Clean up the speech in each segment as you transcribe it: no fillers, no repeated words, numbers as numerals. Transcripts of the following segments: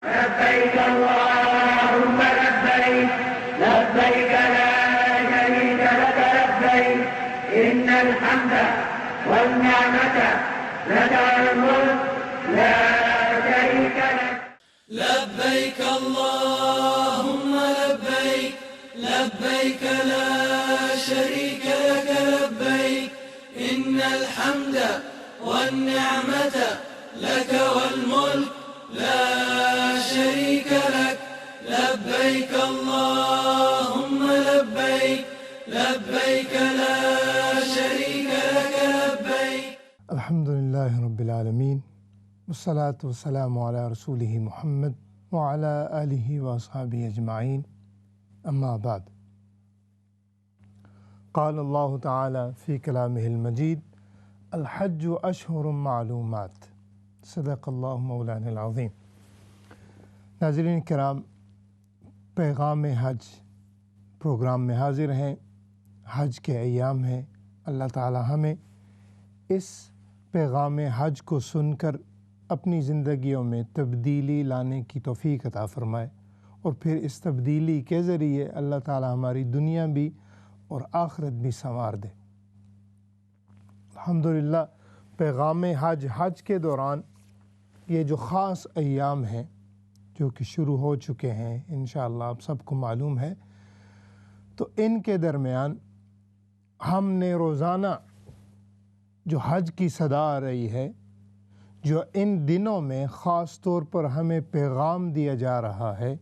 لبيك اللهم لبيك لبيك لا شريك لك لبيك إن الحمد والنعمة لك والملك لا شريك لك لبيك اللهم لبيك لبيك لا شريك لك لبيك إن الحمد والنعمة لك والملك لا شريك لك لبيك اللهم لبيك لبيك لا شريك لك لبيك. الحمد لله رب العالمين والصلاة والسلام على رسوله محمد وعلى آله وأصحابه أجمعين أما بعد. قال الله تعالى في كلامه المجيد الحج أشهر معلومات صدق اللہ مولانا العظیم. ناظرین کرام، پیغام حج پروگرام میں حاضر ہیں. حج کے ایام ہیں. اللہ تعالی ہمیں اس پیغام حج کو سن کر اپنی زندگیوں میں تبدیلی لانے کی توفیق عطا فرمائے، اور پھر اس تبدیلی کے ذریعے اللہ تعالی ہماری دنیا بھی اور آخرت بھی سنوار دے. الحمدللہ پیغام حج کے دوران یہ جو خاص ایام ہیں جو کہ شروع ہو چکے ہیں، انشاءاللہ آپ سب کو معلوم ہے، تو ان کے درمیان ہم نے روزانہ جو حج کی صدا آ رہی ہے، جو ان دنوں میں خاص طور پر ہمیں پیغام دیا جا رہا ہے،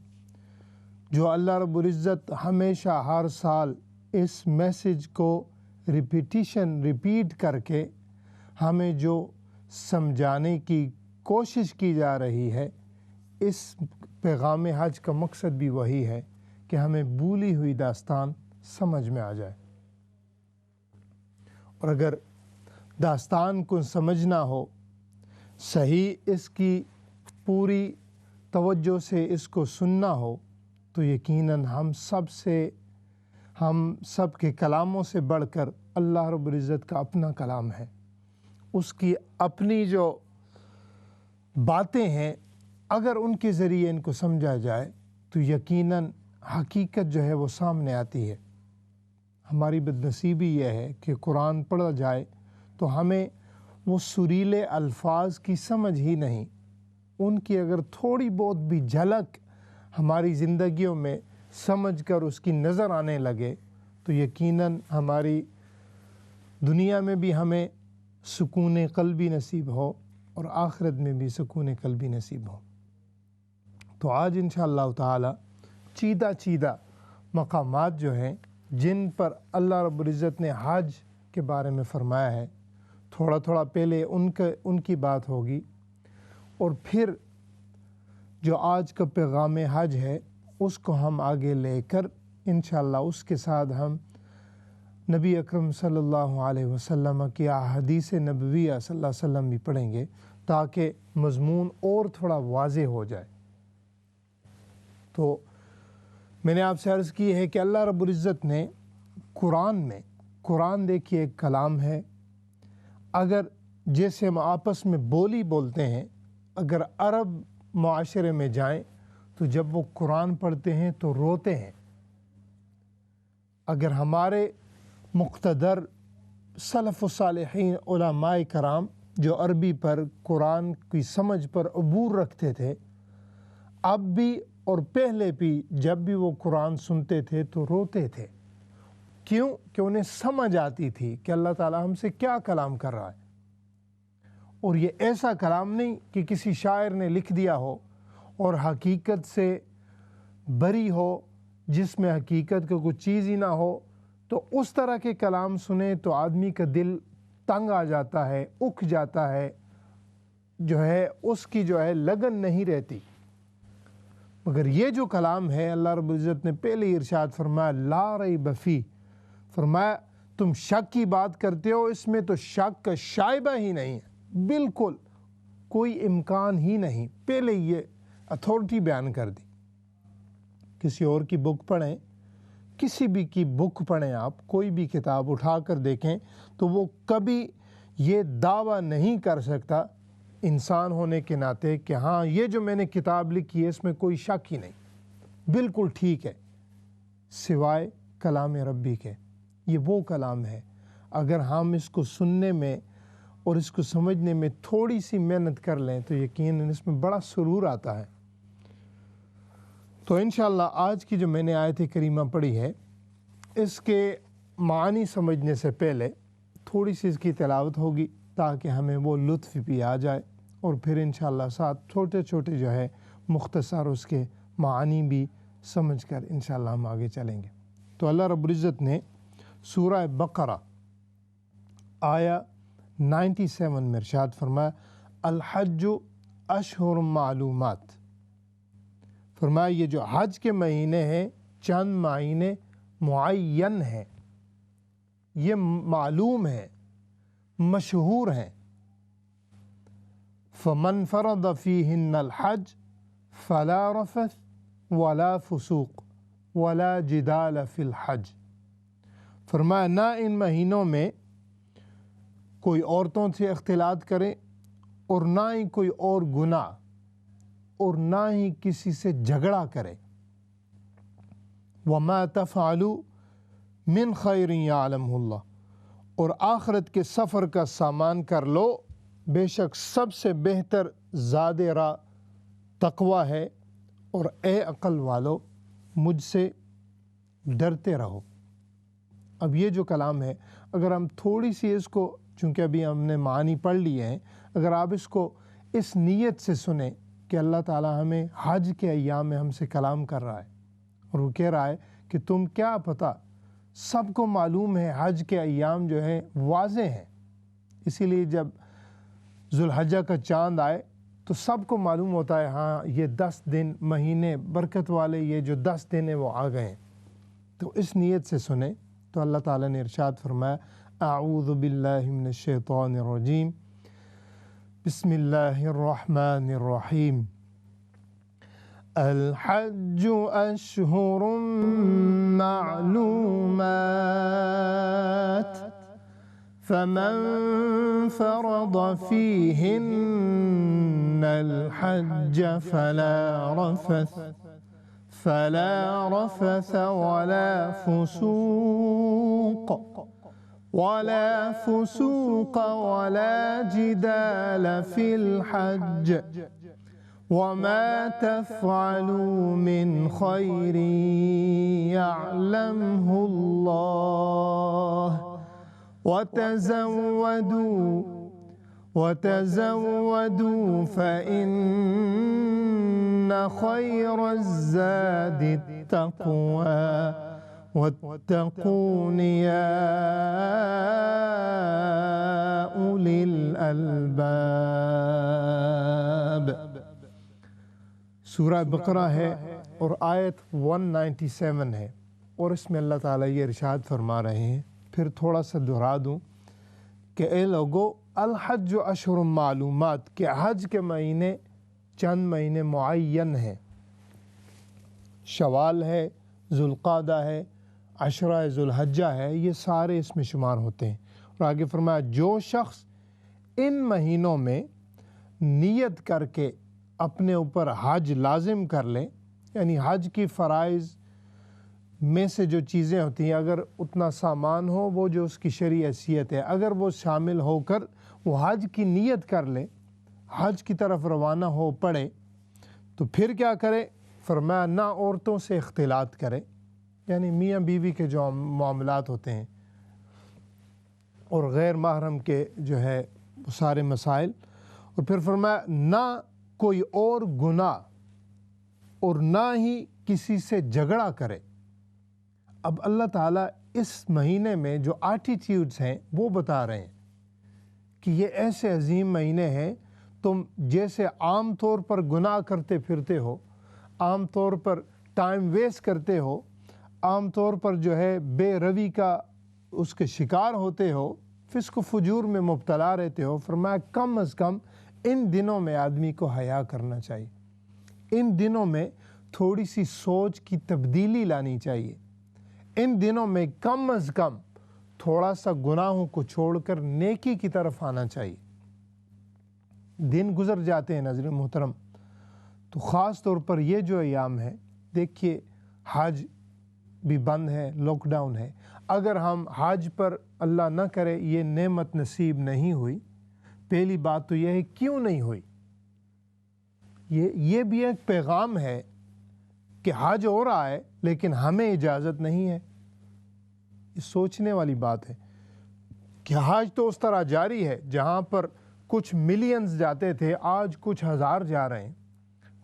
جو اللہ رب العزت ہمیشہ ہر سال اس میسج کو ریپیٹ کر کے ہمیں جو سمجھانے کی کوشش کی جا رہی ہے، اس پیغام حج کا مقصد بھی وہی ہے کہ ہمیں بھولی ہوئی داستان سمجھ میں آ جائے. اور اگر داستان کو سمجھنا ہو، صحیح اس کی پوری توجہ سے اس کو سننا ہو، تو یقیناً ہم سب کے کلاموں سے بڑھ کر اللہ رب العزت کا اپنا کلام ہے. اس کی اپنی جو باتیں ہیں، اگر ان کے ذریعے ان کو سمجھا جائے تو یقیناً حقیقت جو ہے وہ سامنے آتی ہے. ہماری بدنصیبی یہ ہے کہ قرآن پڑھا جائے تو ہمیں وہ سریلے الفاظ کی سمجھ ہی نہیں. ان کی اگر تھوڑی بہت بھی جھلک ہماری زندگیوں میں سمجھ کر اس کی نظر آنے لگے تو یقیناً ہماری دنیا میں بھی ہمیں سکون قلبی نصیب ہو اور آخرت میں بھی سکون قلبی نصیب ہو. تو آج انشاءاللہ تعالی چیدہ مقامات جو ہیں جن پر اللہ رب العزت نے حج کے بارے میں فرمایا ہے، تھوڑا پہلے ان کی بات ہوگی، اور پھر جو آج کا پیغام حج ہے اس کو ہم آگے لے کر انشاءاللہ اس کے ساتھ ہم نبی اکرم صلی اللہ علیہ وسلم کی احادیث نبویہ صلی اللہ علیہ وسلم بھی پڑھیں گے تاکہ مضمون اور تھوڑا واضح ہو جائے. تو میں نے آپ سے عرض کی ہے کہ اللہ رب العزت نے قرآن دیکھیے ایک کلام ہے. اگر جیسے ہم آپس میں بولی بولتے ہیں، اگر عرب معاشرے میں جائیں تو جب وہ قرآن پڑھتے ہیں تو روتے ہیں. اگر ہمارے مقتدر سلف و صالحین علماء کرام جو عربی پر قرآن کی سمجھ پر عبور رکھتے تھے، اب بھی اور پہلے بھی جب بھی وہ قرآن سنتے تھے تو روتے تھے. کیوں؟ کہ انہیں سمجھ آتی تھی کہ اللہ تعالیٰ ہم سے کیا کلام کر رہا ہے. اور یہ ایسا کلام نہیں کہ کسی شاعر نے لکھ دیا ہو اور حقیقت سے بری ہو، جس میں حقیقت کا کوئی چیز ہی نہ ہو. تو اس طرح کے کلام سنیں تو آدمی کا دل تنگ آ جاتا ہے، اکھ جاتا ہے، جو ہے اس کی جو ہے لگن نہیں رہتی. مگر یہ جو کلام ہے اللہ رب العزت نے پہلے ہی ارشاد فرمایا لا ریب فیہ، فرمایا تم شک کی بات کرتے ہو، اس میں تو شک کا شائبہ ہی نہیں ہے، بالکل کوئی امکان ہی نہیں. پہلے یہ اتھارٹی بیان کر دی. کسی اور کی بک پڑھیں، کسی بھی کی بک پڑھیں، آپ کوئی بھی کتاب اٹھا کر دیکھیں تو وہ کبھی یہ دعویٰ نہیں کر سکتا انسان ہونے کے ناطے کہ ہاں یہ جو میں نے کتاب لکھی ہے اس میں کوئی شک ہی نہیں، بالکل ٹھیک ہے، سوائے کلام ربی کے۔ یہ وہ کلام ہے، اگر ہم اس کو سننے میں اور اس کو سمجھنے میں تھوڑی سی محنت کر لیں تو یقیناً اس میں بڑا سرور آتا ہے۔ تو انشاءاللہ آج کی جو میں نے آیت کریمہ پڑھی ہے اس کے معنی سمجھنے سے پہلے تھوڑی سی اس کی تلاوت ہوگی تاکہ ہمیں وہ لطف بھی آ جائے، اور پھر انشاءاللہ ساتھ چھوٹے چھوٹے جو ہے مختصر اس کے معانی بھی سمجھ کر انشاءاللہ ہم آگے چلیں گے۔ تو اللہ رب العزت نے سورہ بقرہ آیا 97 میں ارشاد فرمایا الحج اشہر معلومات، فرمایا یہ جو حج کے مہینے ہیں چند مہینے معین ہیں، یہ معلوم ہیں، مشہور ہیں۔ فمن فرض فیہن الحج فلا رفث ولا فسوق ولا جدال فی الحج، فرمایا نہ ان مہینوں میں کوئی عورتوں سے اختلاط کرے اور نہ ہی کوئی اور گناہ اور نہ ہی کسی سے جھگڑا کرے۔ وما تفعلوا من خیر یعلمہ اللہ، اور آخرت کے سفر کا سامان کر لو، بے شک سب سے بہتر زاد راہ تقوی ہے، اور اے عقل والو مجھ سے ڈرتے رہو۔ اب یہ جو کلام ہے اگر ہم تھوڑی سی اس کو، چونکہ ابھی ہم نے معنی پڑھ لیے ہیں، اگر آپ اس کو اس نیت سے سنیں کہ اللہ تعالیٰ ہمیں حج کے ایام میں ہم سے کلام کر رہا ہے اور وہ کہہ رہا ہے کہ تم کیا پتہ، سب کو معلوم ہے حج کے ایام جو ہے واضح ہیں، اسی لیے جب ذوالحجہ کا چاند آئے تو سب کو معلوم ہوتا ہے ہاں یہ 10 دن مہینے برکت والے، یہ جو 10 دن ہیں وہ آ گئے ہیں۔ تو اس نیت سے سنیں تو اللہ تعالیٰ نے ارشاد فرمایا اعوذ باللہ من الشیطان الرجیم بسم اللہ الرحمن الرحیم الحج اشہر معلومات فمن فرض فیہن الحج فلا رفث ولا فسوق ولا جدال في الحج وما تفعلوا من خير يعلمه الله وتزودوا فإن خير الزاد التقوى واتقون يا أولي الألباب۔ سورہ بقرہ ہے اور آیت 197 ہے، اور اس میں اللہ تعالیٰ یہ ارشاد فرما رہے ہیں، پھر تھوڑا سا دہرا دوں کہ اے لوگو الحج اشہر معلومات، کہ حج کے مہینے چند مہینے معین ہیں، شوال ہے، ذوالقعدہ ہے، عشرہ ذوالحجہ ہے، یہ سارے اس میں شمار ہوتے ہیں۔ اور آگے فرمایا جو شخص ان مہینوں میں نیت کر کے اپنے اوپر حج لازم کر لے، یعنی حج کی فرائض میں سے جو چیزیں ہوتی ہیں اگر اتنا سامان ہو، وہ جو اس کی شرعی حیثیت ہے، اگر وہ شامل ہو کر وہ حج کی نیت کر لے، حج کی طرف روانہ ہو پڑے، تو پھر کیا کرے؟ فرمایا نہ عورتوں سے اختلاط کرے، یعنی میاں بیوی کے جو معاملات ہوتے ہیں اور غیر محرم کے جو ہے وہ سارے مسائل، اور پھر فرمایا نہ کوئی اور گناہ اور نہ ہی کسی سے جھگڑا کرے۔ اب اللہ تعالیٰ اس مہینے میں جو ایٹیٹیوڈز ہیں وہ بتا رہے ہیں کہ یہ ایسے عظیم مہینے ہیں، تم جیسے عام طور پر گناہ کرتے پھرتے ہو، عام طور پر ٹائم ویسٹ کرتے ہو، عام طور پر جو ہے بے روی کا اس کے شکار ہوتے ہو، فسق و فجور میں مبتلا رہتے ہو، فرمایا کم از کم ان دنوں میں آدمی کو حیا کرنا چاہیے، ان دنوں میں تھوڑی سی سوچ کی تبدیلی لانی چاہیے، ان دنوں میں کم از کم تھوڑا سا گناہوں کو چھوڑ کر نیکی کی طرف آنا چاہیے۔ دن گزر جاتے ہیں ناظرین محترم، تو خاص طور پر یہ جو ایام ہے، دیکھیے حج بھی بند ہے، لاک ڈاؤن ہے، اگر ہم حج پر اللہ نہ کرے یہ نعمت نصیب نہیں ہوئی، پہلی بات تو یہ ہے کیوں نہیں ہوئی، یہ بھی ایک پیغام ہے کہ حج ہو رہا ہے لیکن ہمیں اجازت نہیں ہے۔ یہ سوچنے والی بات ہے کہ حج تو اس طرح جاری ہے جہاں پر کچھ ملینز جاتے تھے، آج کچھ ہزار جا رہے ہیں،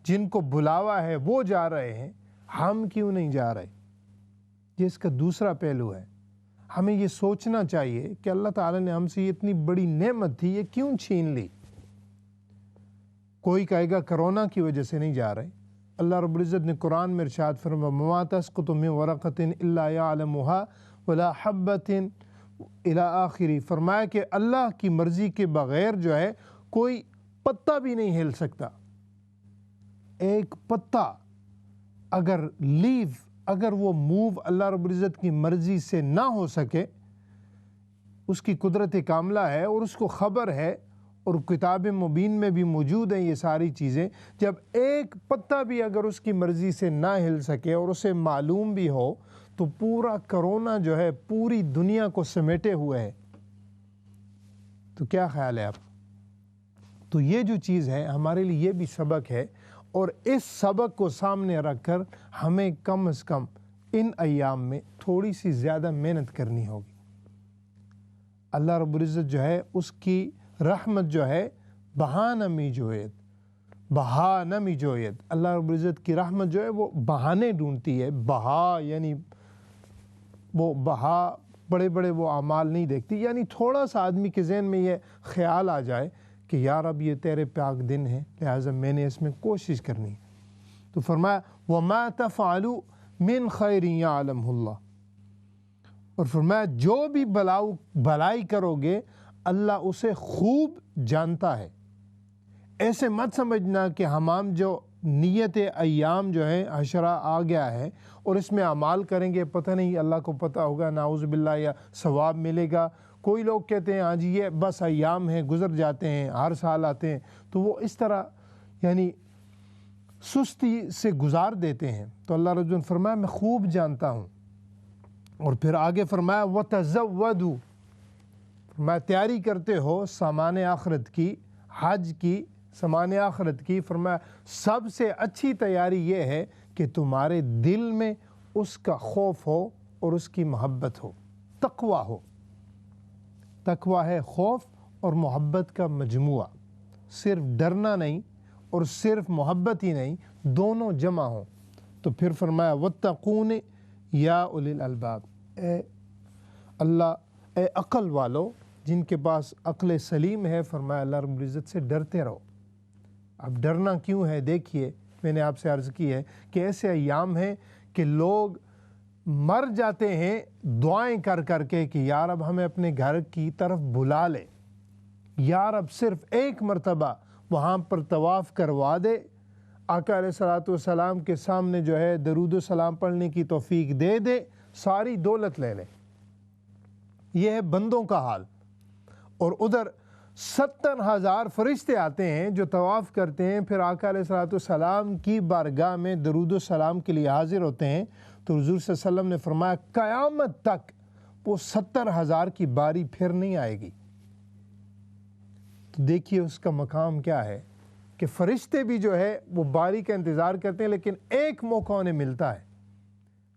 جن کو بلاوا ہے وہ جا رہے ہیں، ہم کیوں نہیں جا رہے؟ یہ اس کا دوسرا پہلو ہے۔ ہمیں یہ سوچنا چاہیے کہ اللہ تعالیٰ نے ہم سے یہ اتنی بڑی نعمت تھی، یہ کیوں چھین لی؟ کوئی کہے گا کرونا کی وجہ سے نہیں جا رہے۔ اللہ رب العزت نے قرآن میں ارشاد فرمایا وَمَا تَسْقُطُ مِن وَرَقَةٍ إِلَّا يَعْلَمُهَا وَلَا حَبَّةٍ إِلَىٰ آخِرِ، فرمایا کہ اللہ کی مرضی کے بغیر جو ہے کوئی پتا بھی نہیں ہل سکتا۔ ایک پتا اگر اگر وہ موو اللہ رب العزت کی مرضی سے نہ ہو سکے، اس کی قدرت کاملہ ہے اور اس کو خبر ہے، اور کتاب مبین میں بھی موجود ہیں یہ ساری چیزیں، جب ایک پتا بھی اگر اس کی مرضی سے نہ ہل سکے اور اسے معلوم بھی ہو تو پورا کرونا جو ہے پوری دنیا کو سمیٹے ہوئے ہے۔ تو کیا خیال ہے آپ؟ تو یہ جو چیز ہے ہمارے لیے یہ بھی سبق ہے، اور اس سبق کو سامنے رکھ کر ہمیں کم از کم ان ایام میں تھوڑی سی زیادہ محنت کرنی ہوگی۔ اللہ رب العزت جو ہے اس کی رحمت جو ہے بہا نہ جوید، اللہ رب العزت کی رحمت جو ہے وہ بہانے ڈھونڈتی ہے۔ بہا یعنی وہ بہا بڑے بڑے وہ اعمال نہیں دیکھتی، یعنی تھوڑا سا آدمی کے ذہن میں یہ خیال آ جائے کہ یار اب یہ تیرے پاک دن ہے، لہٰذا میں نے اس میں کوشش کرنی ہے۔ تو فرمایا وَمَا تَفْعَلُوا مِنْ خَيْرٍ يَعْلَمْهُ اللَّهُ، اور فرمایا جو بھی بھلائی کرو گے اللہ اسے خوب جانتا ہے۔ ایسے مت سمجھنا کہ ہمام جو نیت ایام جو ہے عشرہ آ گیا ہے اور اس میں اعمال کریں گے، پتہ نہیں اللہ کو پتہ ہوگا نعوذ باللہ یا ثواب ملے گا۔ کوئی لوگ کہتے ہیں ہاں جی یہ بس ایام ہیں، گزر جاتے ہیں، ہر سال آتے ہیں، تو وہ اس طرح یعنی سستی سے گزار دیتے ہیں۔ تو اللہ رب العزت فرمایا میں خوب جانتا ہوں، اور پھر آگے فرمایا وَتَزَوَّدُوا، فرمایا تیاری کرتے ہو سامان آخرت کی، حج کی، سامان آخرت کی۔ فرمایا سب سے اچھی تیاری یہ ہے کہ تمہارے دل میں اس کا خوف ہو اور اس کی محبت ہو، تقویٰ ہو۔ تقویٰ ہے خوف اور محبت کا مجموعہ، صرف ڈرنا نہیں اور صرف محبت ہی نہیں، دونوں جمع ہوں۔ تو پھر فرمایا وَاتَّقُونِ یا اُولِي الْأَلْبَابِ، اے عقل والو، جن کے پاس عقل سلیم ہے، فرمایا اللہ رب العزت سے ڈرتے رہو۔ اب ڈرنا کیوں ہے؟ دیکھیے میں نے آپ سے عرض کی ہے کہ ایسے ایام ہیں کہ لوگ مر جاتے ہیں دعائیں کر کر کے کہ یار اب ہمیں اپنے گھر کی طرف بلا لے، یار اب صرف ایک مرتبہ وہاں پر طواف کروا دے، آقا علیہ الصلوۃ والسلام کے سامنے جو ہے درود و سلام پڑھنے کی توفیق دے دے، ساری دولت لے لے۔ یہ ہے بندوں کا حال، اور ادھر 70,000 فرشتے آتے ہیں جو طواف کرتے ہیں، پھر آقا علیہ الصلوۃ والسلام کی بارگاہ میں درود و سلام کے لیے حاضر ہوتے ہیں۔ تو حضور صلی اللہ علیہ وسلم نے فرمایا قیامت تک وہ 70,000 کی باری پھر نہیں آئے گی۔ تو دیکھیے اس کا مقام کیا ہے کہ فرشتے بھی جو ہے وہ باری کا انتظار کرتے ہیں، لیکن ایک موقع انہیں ملتا ہے۔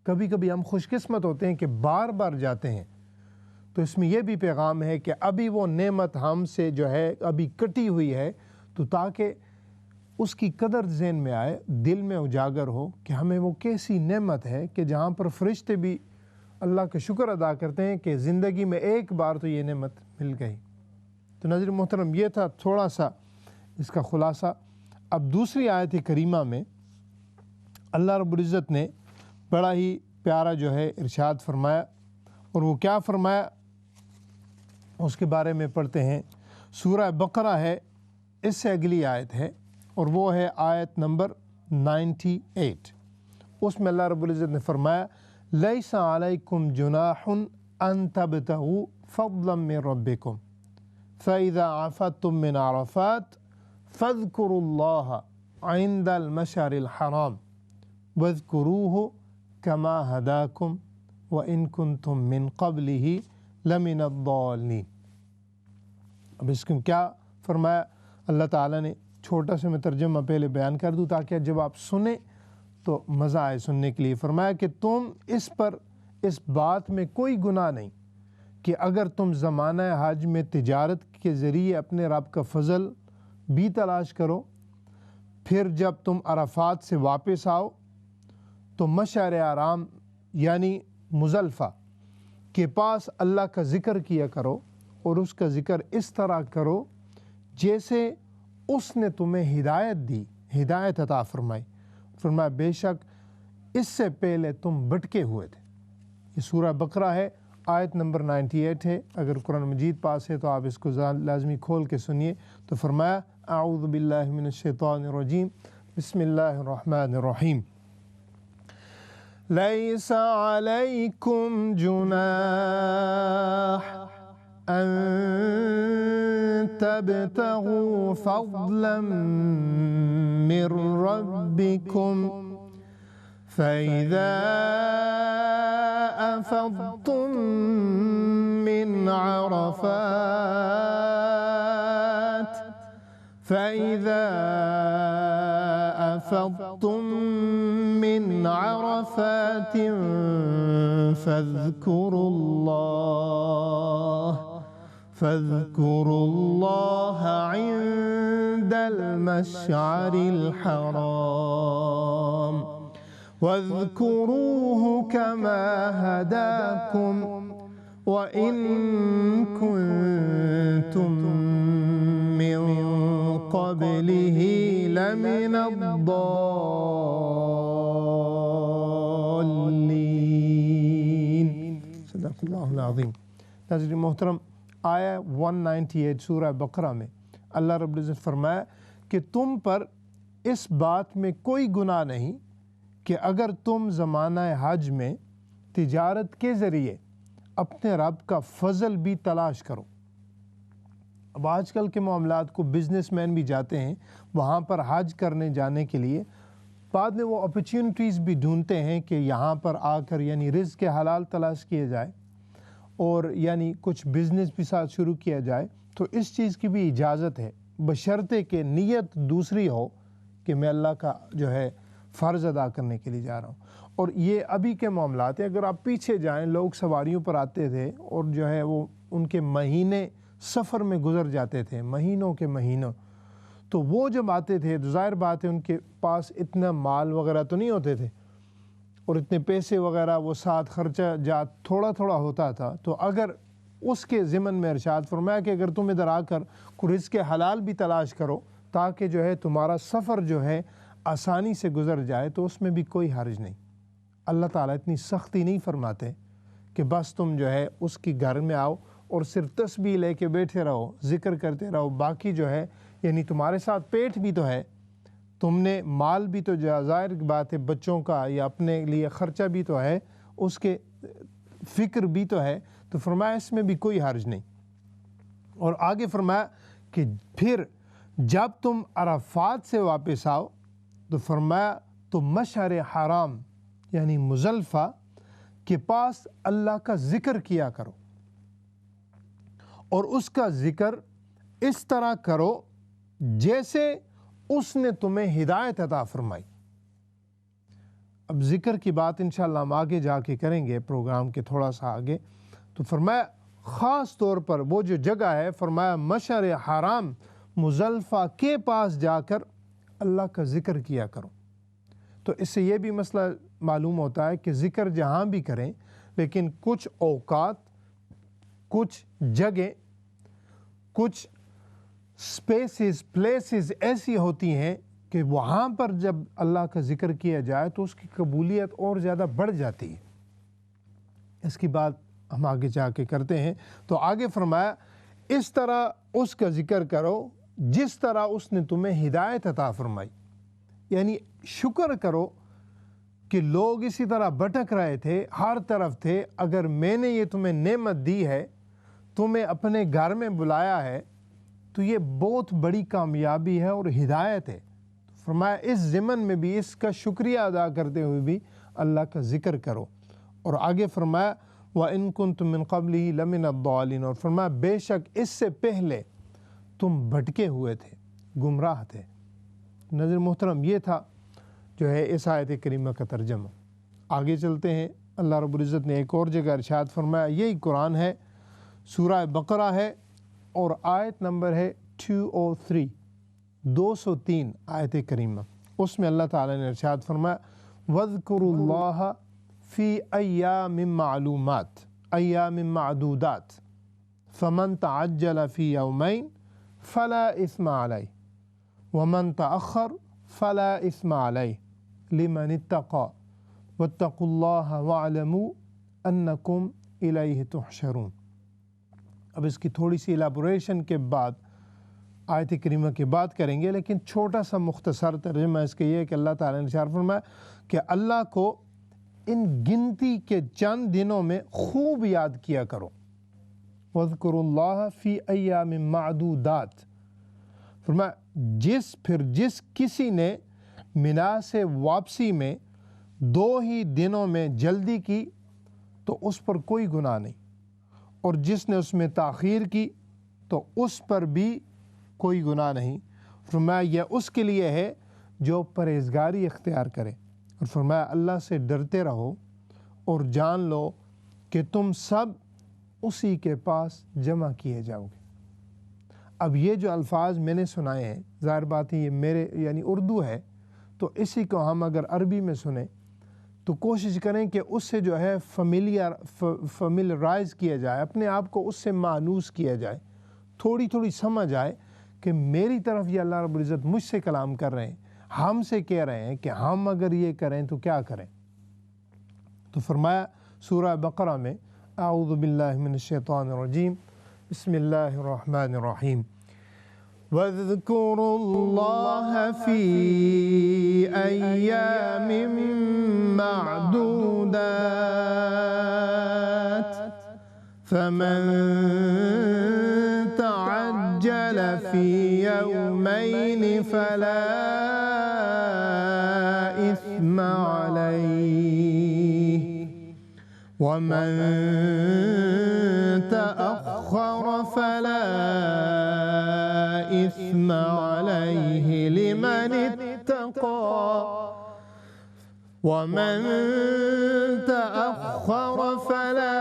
کبھی کبھی ہم خوش قسمت ہوتے ہیں کہ بار بار جاتے ہیں، تو اس میں یہ بھی پیغام ہے کہ ابھی وہ نعمت ہم سے جو ہے ابھی کٹی ہوئی ہے، تو تاکہ اس کی قدر ذہن میں آئے، دل میں اجاگر ہو کہ ہمیں وہ کیسی نعمت ہے کہ جہاں پر فرشتے بھی اللہ کا شکر ادا کرتے ہیں کہ زندگی میں ایک بار تو یہ نعمت مل گئی۔ تو ناظرین محترم یہ تھا تھوڑا سا اس کا خلاصہ۔ اب دوسری آیت کریمہ میں اللہ رب العزت نے بڑا ہی پیارا جو ہے ارشاد فرمایا، اور وہ کیا فرمایا اس کے بارے میں پڑھتے ہیں۔ سورہ بقرہ ہے، اس سے اگلی آیت ہے، اور وہ ہے آیت نمبر 98۔ اس میں اللہ رب العزت نے فرمایا لیس علیکم جناح ان تبتغوا فضلا من ربکم فاذا عفضتم من عرفات فاذکروا اللہ عند المشعر الحرام واذکروہ کما ہداکم وإن کنتم من قبلہ لمن الضالین۔ اب اس کو کیا فرمایا اللہ تعالیٰ نے، چھوٹا سا میں ترجمہ پہلے بیان کر دوں تاکہ جب آپ سنیں تو مزہ آئے سننے کے لیے۔ فرمایا کہ تم اس بات میں کوئی گناہ نہیں کہ اگر تم زمانہ حج میں تجارت کے ذریعے اپنے رب کا فضل بھی تلاش کرو، پھر جب تم عرفات سے واپس آؤ تو مشعر حرام یعنی مزدلفہ کے پاس اللہ کا ذکر کیا کرو، اور اس کا ذکر اس طرح کرو جیسے اس نے تمہیں ہدایت عطا فرمائی۔ فرمایا بے شک اس سے پہلے تم بھٹکے ہوئے تھے۔ یہ سورہ بقرہ ہے، آیت نمبر 98 ہے۔ اگر قرآن مجید پاس ہے تو آپ اس کو لازمی کھول کے سنیے۔ تو فرمایا اعوذ باللہ من الشیطان الرجیم، بسم اللہ الرحمن الرحیم۔ لیس علیکم جناح ان تبتغوا فضلا من ربکم فإذا أفضتم من عرفات فاذكروا الله عند المشعر الحرام واذكروه كما هداكم وإن كنتم من قبله لمن الضالين۔ صدق اللہ العظیم۔ ناظرین محترم، آیہ 198 سورہ بقرہ میں اللہ رب العزت فرمایا کہ تم پر اس بات میں کوئی گناہ نہیں کہ اگر تم زمانہ حج میں تجارت کے ذریعے اپنے رب کا فضل بھی تلاش کرو۔ اب آج کل کے معاملات کو بزنس مین بھی جاتے ہیں وہاں پر حج کرنے جانے کے لیے، بعد میں وہ اپرچونٹیز بھی ڈھونڈتے ہیں کہ یہاں پر آ کر یعنی رزق کے حلال تلاش کیے جائے اور یعنی کچھ بزنس بھی ساتھ شروع کیا جائے۔ تو اس چیز کی بھی اجازت ہے بشرطے کہ نیت دوسری ہو کہ میں اللہ کا جو ہے فرض ادا کرنے کے لیے جا رہا ہوں۔ اور یہ ابھی کے معاملات ہیں، اگر آپ پیچھے جائیں لوگ سواریوں پر آتے تھے اور جو ہے وہ ان کے مہینے سفر میں گزر جاتے تھے، مہینوں کے مہینوں، تو وہ جب آتے تھے تو ظاہر بات ہے ان کے پاس اتنا مال وغیرہ تو نہیں ہوتے تھے اور اتنے پیسے وغیرہ وہ ساتھ خرچہ جات تھوڑا تھوڑا ہوتا تھا۔ تو اگر اس کے ضمن میں ارشاد فرمایا کہ اگر تم ادھر آ کر رزق کے حلال بھی تلاش کرو تاکہ جو ہے تمہارا سفر جو ہے آسانی سے گزر جائے، تو اس میں بھی کوئی حرج نہیں۔ اللہ تعالیٰ اتنی سختی نہیں فرماتے کہ بس تم جو ہے اس کی گھر میں آؤ اور صرف تسبیح لے کے بیٹھے رہو، ذکر کرتے رہو، باقی جو ہے یعنی تمہارے ساتھ پیٹ بھی تو ہے، تم نے مال بھی تو ظاہر بات ہے بچوں کا یا اپنے لیے خرچہ بھی تو ہے، اس کے فکر بھی تو ہے۔ تو فرمایا اس میں بھی کوئی حرج نہیں۔ اور آگے فرمایا کہ پھر جب تم عرفات سے واپس آؤ تو فرمایا تو مشعر حرام یعنی مزدلفہ کے پاس اللہ کا ذکر کیا کرو، اور اس کا ذکر اس طرح کرو جیسے اس نے تمہیں ہدایت عطا فرمائی۔ اب ذکر کی بات انشاءاللہ ہم آگے جا کے کریں گے پروگرام کے تھوڑا سا آگے۔ تو فرمایا خاص طور پر وہ جو جگہ ہے، فرمایا مشعر حرام مزدلفہ کے پاس جا کر اللہ کا ذکر کیا کرو۔ تو اس سے یہ بھی مسئلہ معلوم ہوتا ہے کہ ذکر جہاں بھی کریں، لیکن کچھ اوقات، کچھ جگہ، کچھ سپیسز، پلیسز ایسی ہوتی ہیں کہ وہاں پر جب اللہ کا ذکر کیا جائے تو اس کی قبولیت اور زیادہ بڑھ جاتی ہے۔ اس کی بات ہم آگے جا کے کرتے ہیں۔ تو آگے فرمایا اس طرح اس کا ذکر کرو جس طرح اس نے تمہیں ہدایت عطا فرمائی، یعنی شکر کرو کہ لوگ اسی طرح بھٹک رہے تھے، ہر طرف تھے، اگر میں نے یہ تمہیں نعمت دی ہے، تمہیں اپنے گھر میں بلایا ہے، تو یہ بہت بڑی کامیابی ہے اور ہدایت ہے۔ فرمایا اس ضمن میں بھی اس کا شکریہ ادا کرتے ہوئے بھی اللہ کا ذکر کرو۔ اور آگے فرمایا وَإِن كُنتُم مِّن قَبْلِهِ لَمِنَ الضَّالِينَ، اور فرمایا بے شک اس سے پہلے تم بھٹکے ہوئے تھے، گمراہ تھے۔ ناظرین محترم، یہ تھا جو ہے اس آیت کریمہ کا ترجمہ۔ آگے چلتے ہیں۔ اللہ رب العزت نے ایک اور جگہ ارشاد فرمایا، یہی قرآن ہے، سورہ بقرہ ہے اور آیت نمبر ہے 203 203 آیت کریمہ۔ اس میں اللہ تعالیٰ نے ارشاد فرمایا وَاذْكُرُوا اللَّهَ فِي أَيَّامٍ مَّعْلُومَاتٍ أَيَّامٍ مَّعْدُودَاتٍ فَمَن تَعَجَّلَ فِي يَوْمَيْنِ فَلَا إِثْمَ عَلَيْهِ وَمَن تَأَخَّرَ فَلَا إِثْمَ عَلَيْهِ لِمَنِ اتَّقَىٰ وَاتَّقُوا اللَّهَ وَاعْلَمُوا أَنَّكُمْ إِلَيْهِ تُحْشَرُونَ۔ اب اس کی تھوڑی سی ایلیبوریشن کے بعد آیت کریمہ کی بات کریں گے، لیکن چھوٹا سا مختصر ترجمہ اس کا یہ ہے کہ اللہ تعالیٰ نے ارشاد فرمایا کہ اللہ کو ان گنتی کے چند دنوں میں خوب یاد کیا کرو۔ وَاذْكُرُوا اللَّهَ فِي أَيَّامٍ مَّعْدُودَاتٍ، فرمایا جس کسی نے منا سے واپسی میں 2 ہی دنوں میں جلدی کی تو اس پر کوئی گناہ نہیں، اور جس نے اس میں تاخیر کی تو اس پر بھی کوئی گناہ نہیں۔ فرمایا یہ اس کے لیے ہے جو پرہیزگاری اختیار کرے، اور فرمایا اللہ سے ڈرتے رہو اور جان لو کہ تم سب اسی کے پاس جمع کیے جاؤ گے۔ اب یہ جو الفاظ میں نے سنائے ہیں، ظاہر بات ہے یہ میرے یعنی اردو ہے، تو اسی کو ہم اگر عربی میں سنیں تو کوشش کریں کہ اس سے جو ہے فیملیرائز کیا جائے، اپنے آپ کو اس سے مانوس کیا جائے، تھوڑی سمجھ آئے کہ میری طرف یہ اللہ رب العزت مجھ سے کلام کر رہے ہیں، ہم سے کہہ رہے ہیں کہ ہم اگر یہ کریں تو کیا کریں۔ تو فرمایا سورہ بقرہ میں اعوذ باللہ من الشیطان الرجیم بسم اللہ الرحمن الرحیم وَاذْكُرُوا اللَّهَ فِي أَيَّامٍ مَّعْدُودَاتٍ فَمَن تَعَجَّلَ فِي يَوْمَيْنِ فَلَا إِثْمَ عَلَيْهِ وَمَن تَأَخَّرَ فَلَا إِثْمَ عَلَيْهِ لِمَنِ اتَّقَىٰ وَمَن تَأَخَّرَ فَلَا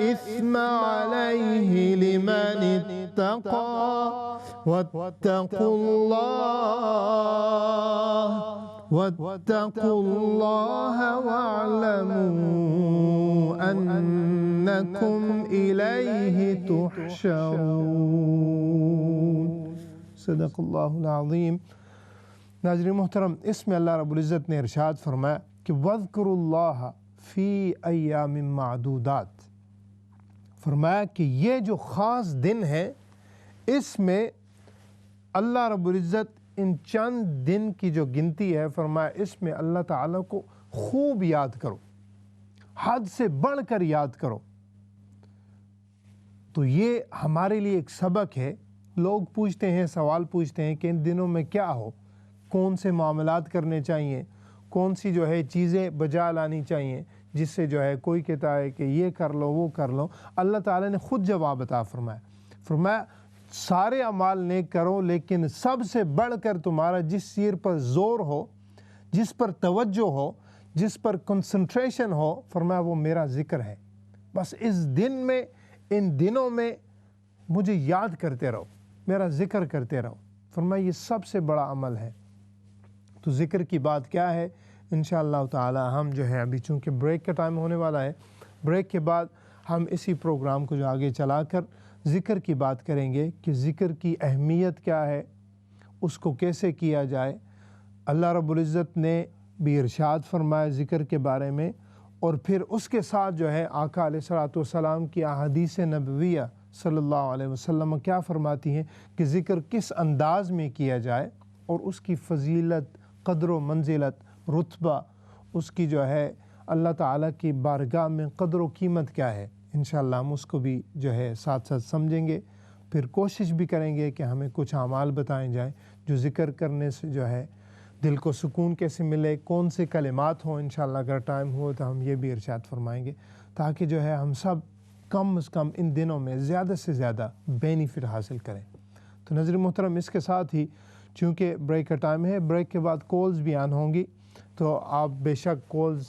إِثْمَ عَلَيْهِ لِمَنِ اتَّقَىٰ وَاتَّقُوا اللَّهَ وَاعْلَمُوا أَنَّكُمْ إِلَيْهِ تُحْشَرُونَ۔ صدق اللہ العظیم۔ ناظرین محترم، اس میں اللہ رب العزت نے ارشاد فرمایا کہ وَاذْكُرُوا اللَّهَ فِي أَيَّامٍ مَّعْدُودَاتٍ، فرمایا کہ یہ جو خاص دن ہے اس میں اللہ رب العزت ان چند دن کی جو گنتی ہے، فرمایا اس میں اللہ تعالیٰ کو خوب یاد کرو، حد سے بڑھ کر یاد کرو۔ تو یہ ہمارے لیے ایک سبق ہے۔ لوگ پوچھتے ہیں، سوال پوچھتے ہیں کہ ان دنوں میں کیا ہو، کون سے معاملات کرنے چاہیے، کون سی جو ہے چیزیں بجا لانی چاہیے، جس سے جو ہے کوئی کہتا ہے کہ یہ کر لو وہ کر لو۔ اللہ تعالیٰ نے خود جواب عطا فرمایا سارے اعمال نیک کرو، لیکن سب سے بڑھ کر تمہارا جس چیز پر زور ہو، جس پر توجہ ہو، جس پر کنسنٹریشن ہو، فرمایا وہ میرا ذکر ہے۔ بس اس دن میں، ان دنوں میں مجھے یاد کرتے رہو، میرا ذکر کرتے رہو۔ فرمایا یہ سب سے بڑا عمل ہے۔ تو ذکر کی بات کیا ہے؟ انشاءاللہ تعالی ہم جو ہے ابھی چونکہ بریک کا ٹائم ہونے والا ہے، بریک کے بعد ہم اسی پروگرام کو جو آگے چلا کر ذکر کی بات کریں گے کہ ذکر کی اہمیت کیا ہے، اس کو کیسے کیا جائے۔ اللہ رب العزت نے بھی ارشاد فرمایا ذکر کے بارے میں، اور پھر اس کے ساتھ جو ہے آقا علیہ الصلوۃ والسلام کی احادیث نبویہ صلی اللہ علیہ وسلم کیا فرماتی ہیں کہ ذکر کس انداز میں کیا جائے، اور اس کی فضیلت، قدر و منزلت، رتبہ، اس کی جو ہے اللہ تعالیٰ کی بارگاہ میں قدر و قیمت کیا ہے۔ انشاءاللہ ہم اس کو بھی جو ہے ساتھ ساتھ سمجھیں گے۔ پھر کوشش بھی کریں گے کہ ہمیں کچھ اعمال بتائیں جائیں جو ذکر کرنے سے جو ہے دل کو سکون کیسے ملے، کون سے کلمات ہوں انشاءاللہ اگر ٹائم ہو تو ہم یہ بھی ارشاد فرمائیں گے، تاکہ جو ہے ہم سب کم از کم ان دنوں میں زیادہ سے زیادہ بینیفٹ حاصل کریں۔ تو ناظرین محترم، اس کے ساتھ ہی چونکہ بریک کا ٹائم ہے، بریک کے بعد کالز بھی آن ہوں گی، تو آپ بے شک کالز،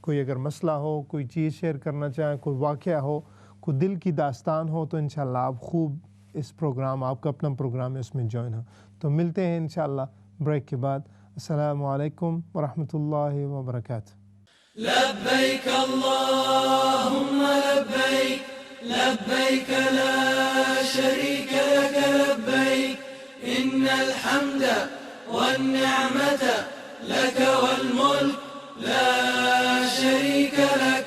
کوئی اگر مسئلہ ہو، کوئی چیز شیئر کرنا چاہیں، کوئی واقعہ ہو، کوئی دل کی داستان ہو، تو انشاءاللہ آپ خوب اس پروگرام، آپ کا اپنا پروگرام ہے، اس میں جوائن ہو۔ تو ملتے ہیں انشاءاللہ بریک کے بعد۔ السلام علیکم ورحمۃ اللہ وبرکاتہ۔ لبيك اللهم لبيك لبيك لا شريك لك لبيك إن الحمد والنعمة لك والملك لا شريك لك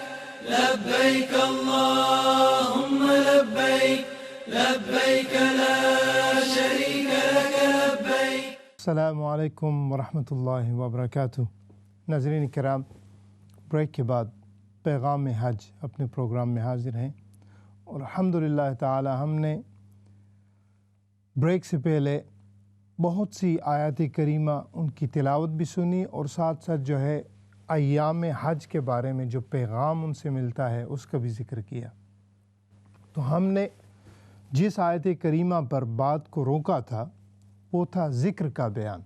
لبيك اللهم لبيك لبيك لا شريك لك لبيك۔ السلام علیکم ورحمۃ اللہ وبرکاتہ۔ ناظرین کرام، بریک کے بعد پیغام حج اپنے پروگرام میں حاضر ہیں، اور الحمدللہ تعالی ہم نے بریک سے پہلے بہت سی آیات کریمہ ان کی تلاوت بھی سنی، اور ساتھ ساتھ جو ہے ایام حج کے بارے میں جو پیغام ان سے ملتا ہے اس کا بھی ذکر کیا۔ تو ہم نے جس آیت کریمہ پر بات کو روکا تھا وہ تھا ذکر کا بیان،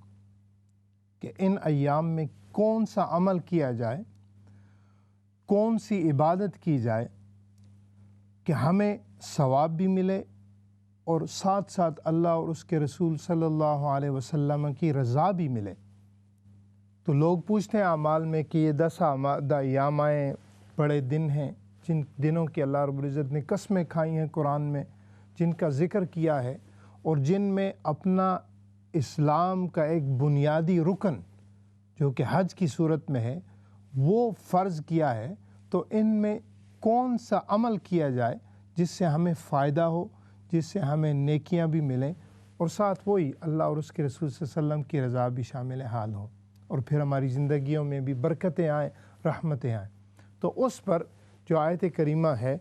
کہ ان ایام میں کون سا عمل کیا جائے، کون سی عبادت کی جائے کہ ہمیں ثواب بھی ملے اور ساتھ ساتھ اللہ اور اس کے رسول صلی اللہ علیہ وسلم کی رضا بھی ملے۔ تو لوگ پوچھتے ہیں اعمال میں کہ یہ 10 ایام آئے، بڑے دن ہیں، جن دنوں کی اللہ رب العزت نے قسمیں کھائی ہیں قرآن میں، جن کا ذکر کیا ہے، اور جن میں اپنا اسلام کا ایک بنیادی رکن جو کہ حج کی صورت میں ہے وہ فرض کیا ہے، تو ان میں کون سا عمل کیا جائے جس سے ہمیں فائدہ ہو، جس سے ہمیں نیکیاں بھی ملیں، اور ساتھ وہی اللہ اور اس کے رسول صلی اللہ علیہ وسلم کی رضا بھی شامل حال ہو، اور پھر ہماری زندگیوں میں بھی برکتیں آئیں، رحمتیں آئیں۔ تو اس پر جو آیت کریمہ ہے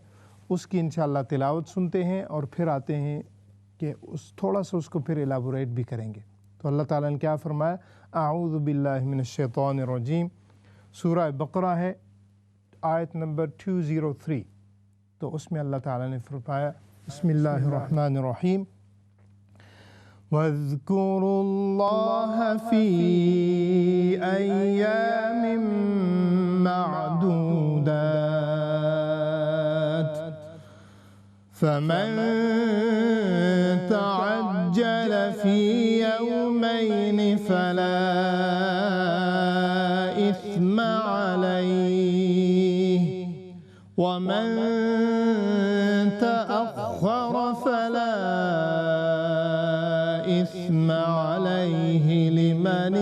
اس کی انشاءاللہ تلاوت سنتے ہیں، اور پھر آتے ہیں کہ تھوڑا سا اس کو پھر ایلابوریٹ بھی کریں گے۔ تو اللہ تعالیٰ نے کیا فرمایا؟ اعوذ باللہ من الشیطان الرجیم، سورہ بقرہ ہے، آیت نمبر 203۔ تو اس میں اللہ تعالیٰ نے فرمایا، بسم اللہ الرحمن الرحیم، وَاذْكُرُوا اللَّهَ فِي أَيَّامٍ مَّعْدُودَاتٍ فَمَن تَعَجَّلَ فِي يَوْمَيْنِ فَلَا إِثْمَ عَلَيْهِ وَمَن تَأَخَّرَ فَلَا إِثْمَ عَلَيْهِ لِمَنِ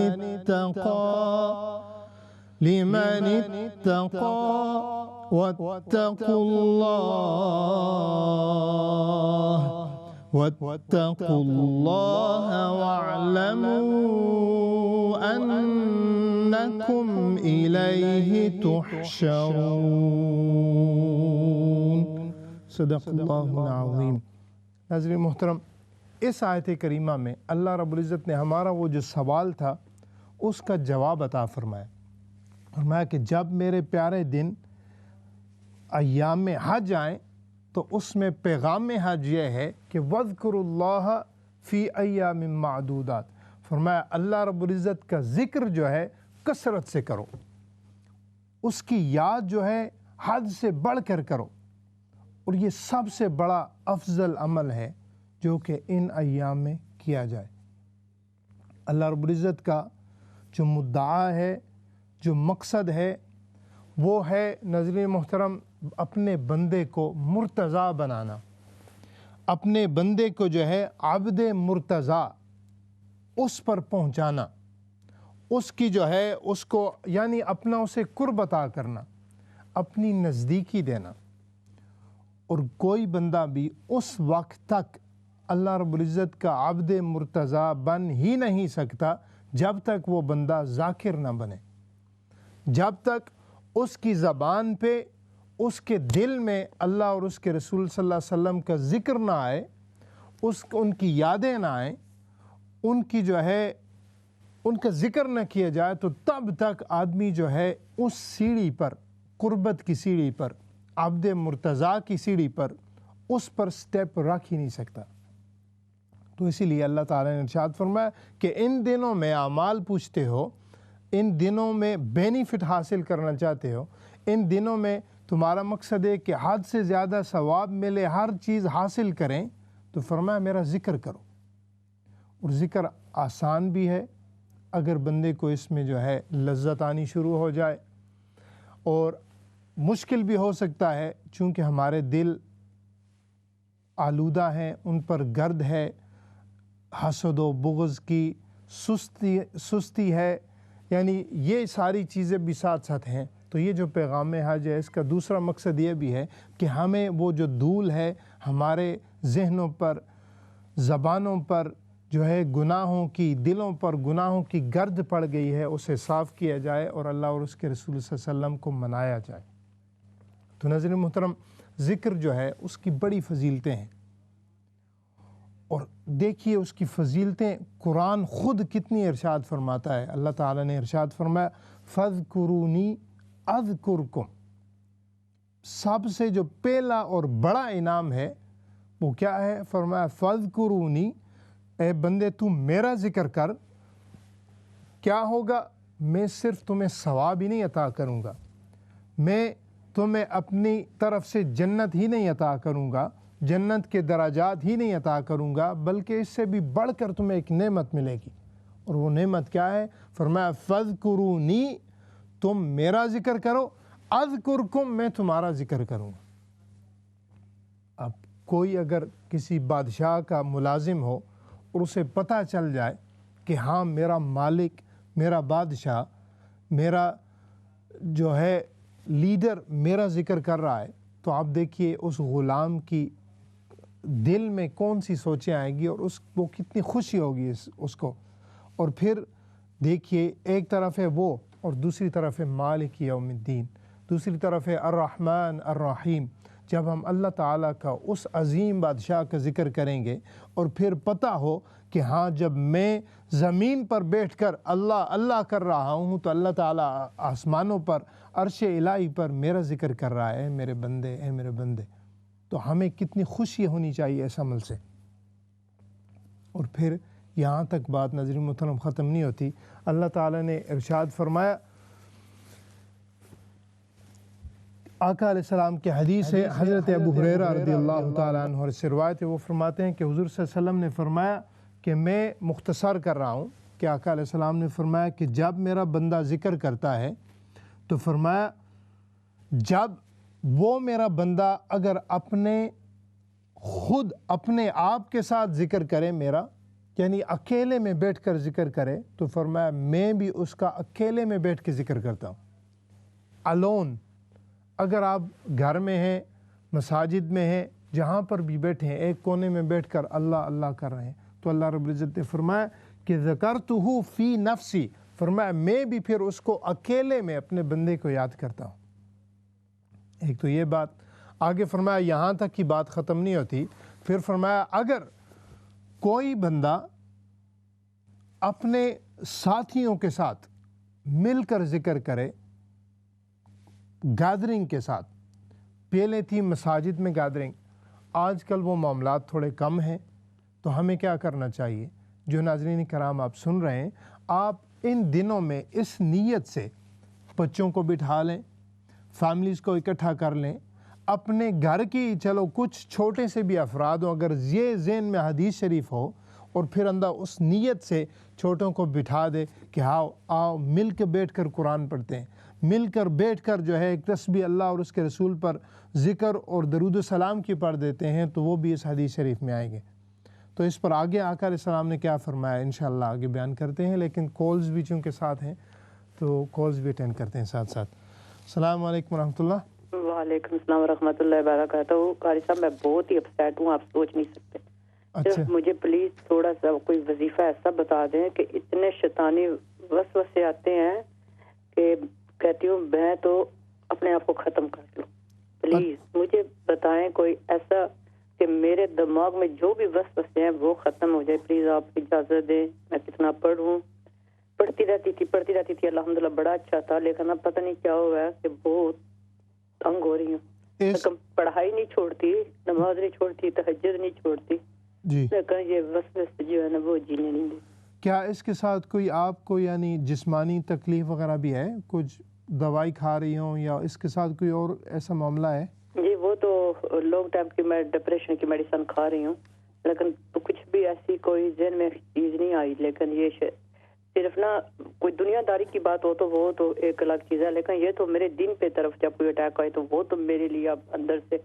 اتَّقَى وَاتَّقُوا اللَّهَ وَاعْلَمُوا أَنَّكُمْ إِلَيْهِ تُحْشَرُونَ۔ صدق اللہ العظیم۔ ناظرین محترم، اس آیت کریمہ میں اللہ رب العزت نے ہمارا وہ جو سوال تھا اس کا جواب عطا فرمایا۔ فرمایا کہ جب میرے پیارے دن ایام حج آئیں تو اس میں پیغام حج یہ ہے کہ وَاذْكُرُوا اللَّهَ فِي أَيَّامٍ مَّعْدُودَاتٍ، فرمایا اللہ رب العزت کا ذکر جو ہے کثرت سے کرو، اس کی یاد جو ہے حد سے بڑھ کر کرو، اور یہ سب سے بڑا افضل عمل ہے جو کہ ان ایام میں کیا جائے۔ اللہ رب العزت کا جو مدعا ہے، جو مقصد ہے، وہ ہے ناظرین محترم اپنے بندے کو مرتضیٰ بنانا، اپنے بندے کو جو ہے عبد مرتضیٰ اس پر پہنچانا، اس کی جو ہے اس کو یعنی اپنا اسے قرب عطا کرنا، اپنی نزدیکی دینا۔ اور کوئی بندہ بھی اس وقت تک اللہ رب العزت کا عبد مرتضیٰ بن ہی نہیں سکتا جب تک وہ بندہ ذاکر نہ بنے، جب تک اس کی زبان پہ، اس کے دل میں اللہ اور اس کے رسول صلی اللہ علیہ وسلم کا ذکر نہ آئے، ان کی یادیں نہ آئیں، ان کی جو ہے ان کا ذکر نہ کیا جائے، تو تب تک آدمی جو ہے اس سیڑھی پر، قربت کی سیڑھی پر، عبد مرتضیٰ کی سیڑھی پر، اس پر سٹیپ رکھ ہی نہیں سکتا۔ تو اسی لیے اللہ تعالیٰ نے ارشاد فرمایا کہ ان دنوں میں اعمال پوچھتے ہو، ان دنوں میں بینیفٹ حاصل کرنا چاہتے ہو، ان دنوں میں تمہارا مقصد ہے کہ حد سے زیادہ ثواب ملے، ہر چیز حاصل کریں، تو فرمایا میرا ذکر کرو۔ اور ذکر آسان بھی ہے اگر بندے کو اس میں جو ہے لذت آنی شروع ہو جائے، اور مشکل بھی ہو سکتا ہے چونکہ ہمارے دل آلودہ ہیں، ان پر گرد ہے، حسد و بغض کی سستی ہے، یعنی یہ ساری چیزیں بھی ساتھ ساتھ ہیں۔ تو یہ جو پیغام حج ہے، اس کا دوسرا مقصد یہ بھی ہے کہ ہمیں وہ جو دھول ہے ہمارے ذہنوں پر، زبانوں پر جو ہے گناہوں کی، دلوں پر گناہوں کی گرد پڑ گئی ہے، اسے صاف کیا جائے اور اللہ اور اس کے رسول صلی اللہ علیہ وسلم کو منایا جائے۔ تو ناظرین محترم، ذکر جو ہے اس کی بڑی فضیلتیں ہیں، اور دیکھیے اس کی فضیلتیں قرآن خود کتنی ارشاد فرماتا ہے۔ اللہ تعالیٰ نے ارشاد فرمایا فَاذْكُرُونِي اذکرکم، سب سے جو پہلا اور بڑا انعام ہے وہ کیا ہے؟ فرمایا فَاذْكُرُونِی، اے بندے تو میرا ذکر کر، کیا ہوگا؟ میں صرف تمہیں ثواب ہی نہیں عطا کروں گا، میں تمہیں اپنی طرف سے جنت ہی نہیں عطا کروں گا، جنت کے درجات ہی نہیں عطا کروں گا، بلکہ اس سے بھی بڑھ کر تمہیں ایک نعمت ملے گی۔ اور وہ نعمت کیا ہے؟ فرمایا فَاذْكُرُونِی، تم میرا ذکر کرو، اذکرکم، میں تمہارا ذکر کروں گا۔ اب کوئی اگر کسی بادشاہ کا ملازم ہو اور اسے پتہ چل جائے کہ ہاں میرا مالک، میرا بادشاہ، میرا جو ہے لیڈر میرا ذکر کر رہا ہے، تو آپ دیکھیے اس غلام کی دل میں کون سی سوچیں آئیں گی، اور وہ کتنی خوشی ہوگی اس کو۔ اور پھر دیکھیے ایک طرف ہے وہ، اور دوسری طرف ہے مالک یوم الدین، دوسری طرف ہے الرحمن الرحیم۔ جب ہم اللہ تعالیٰ کا، اس عظیم بادشاہ کا ذکر کریں گے، اور پھر پتہ ہو کہ ہاں جب میں زمین پر بیٹھ کر اللہ اللہ کر رہا ہوں، تو اللہ تعالیٰ آسمانوں پر، عرش الہی پر میرا ذکر کر رہا ہے، اے میرے بندے، اے میرے بندے، تو ہمیں کتنی خوشی ہونی چاہیے اس عمل سے۔ اور پھر یہاں تک بات ناظرین محترم ختم نہیں ہوتی، اللہ تعالیٰ نے ارشاد فرمایا، آقا علیہ السلام کے حدیث ہے، حضرت ابو ہریرہ رضی اللہ تعالیٰ عنہ سے روایت ہے، وہ فرماتے ہیں کہ حضور صلی اللہ علیہ وسلم نے فرمایا کہ میں مختصر کر رہا ہوں کہ آقا علیہ السلام نے فرمایا کہ جب میرا بندہ ذکر کرتا ہے تو فرمایا جب وہ میرا بندہ اگر خود اپنے آپ کے ساتھ ذکر کرے میرا، یعنی اکیلے میں بیٹھ کر ذکر کرے، تو فرمایا میں بھی اس کا اکیلے میں بیٹھ کے ذکر کرتا ہوں، الون۔ اگر آپ گھر میں ہیں، مساجد میں ہیں، جہاں پر بھی بیٹھے ہیں، ایک کونے میں بیٹھ کر اللہ اللہ کر رہے ہیں، تو اللہ رب العزت نے فرمایا کہ ذکرتہ فی نفسی، فرمایا میں بھی پھر اس کو اکیلے میں اپنے بندے کو یاد کرتا ہوں۔ ایک تو یہ بات، آگے فرمایا یہاں تک کی بات ختم نہیں ہوتی، پھر فرمایا اگر کوئی بندہ اپنے ساتھیوں کے ساتھ مل کر ذکر کرے، گیدرنگ کے ساتھ، پہلے تھی مساجد میں گیدرنگ، آج کل وہ معاملات تھوڑے کم ہیں، تو ہمیں کیا کرنا چاہیے؟ جو ناظرین کرام آپ سن رہے ہیں، آپ ان دنوں میں اس نیت سے بچوں کو بٹھا لیں، فیملیز کو اکٹھا کر لیں، اپنے گھر کی چلو کچھ چھوٹے سے بھی افراد ہوں، اگر یہ ذہن میں حدیث شریف ہو، اور پھر اندر اس نیت سے چھوٹوں کو بٹھا دے کہ آؤ مل کے بیٹھ کر قرآن پڑھتے ہیں، مل کر بیٹھ کر جو ہے ایک تسبیح اللہ اور اس کے رسول پر ذکر اور درود و سلام کی پڑھ دیتے ہیں، تو وہ بھی اس حدیث شریف میں آئیں گے۔ تو اس پر آگے آقا علیہ السلام نے کیا فرمایا انشاءاللہ آگے بیان کرتے ہیں، لیکن کالز بھی چونکہ ساتھ ہیں تو کالز بھی اٹینڈ کرتے ہیں ساتھ ساتھ۔ السلام علیکم ورحمۃ اللہ۔ وعلیکم السلام ورحمۃ اللہ وبرکاتہ۔ قاری صاحب میں بہت ہی اپسیٹ ہوں، آپ سوچ نہیں سکتے۔ اچھا، مجھے پلیز تھوڑا سا کوئی وظیفہ ایسا بتا دیں کہ اتنے شیطانی وسوسے آتے ہیں کہ کہتی ہوں میں تو اپنے آپ کو ختم کر لوں، پلیز مجھے بتائیں کوئی ایسا کہ میرے دماغ میں جو بھی وسوسے ہیں وہ ختم ہو جائے. پلیز آپ اجازت دیں. میں کتنا پڑھوں. پڑھتی رہتی تھی الحمدللہ بڑا اچھا تھا, لیکن اب پتہ نہیں کیا ہوا ہے کہ بہت تنگ ہو رہی ہوں. لیکن پڑھائی نہیں چھوڑتی, نماز نہیں چھوڑتی, تہجد نہیں چھوڑتی جی, لیکن یہ وسوسے جو ہے نا وہ جینے نہیں دے. کیا اس کے ساتھ کوئی آپ کو یعنی جسمانی تکلیف وغیرہ بھی ہے؟ کچھ دوائی کھا رہی ہوں یا اس کے ساتھ کوئی اور ایسا معاملہ ہے؟ جی وہ تو لانگ ٹائم کی میں ڈپریشن کی میڈیسن کھا رہی ہوں, لیکن کچھ بھی ایسی کوئی ذہن میں چیز نہیں آئی. لیکن یہ صرف نا کوئی دنیا داری کی بات ہو تو وہ تو ایک الگ چیز ہے, لیکن یہ تو میرے دین پہ طرف جب کوئی اٹیک آئے تو وہ تو میرے لیے اب اندر سے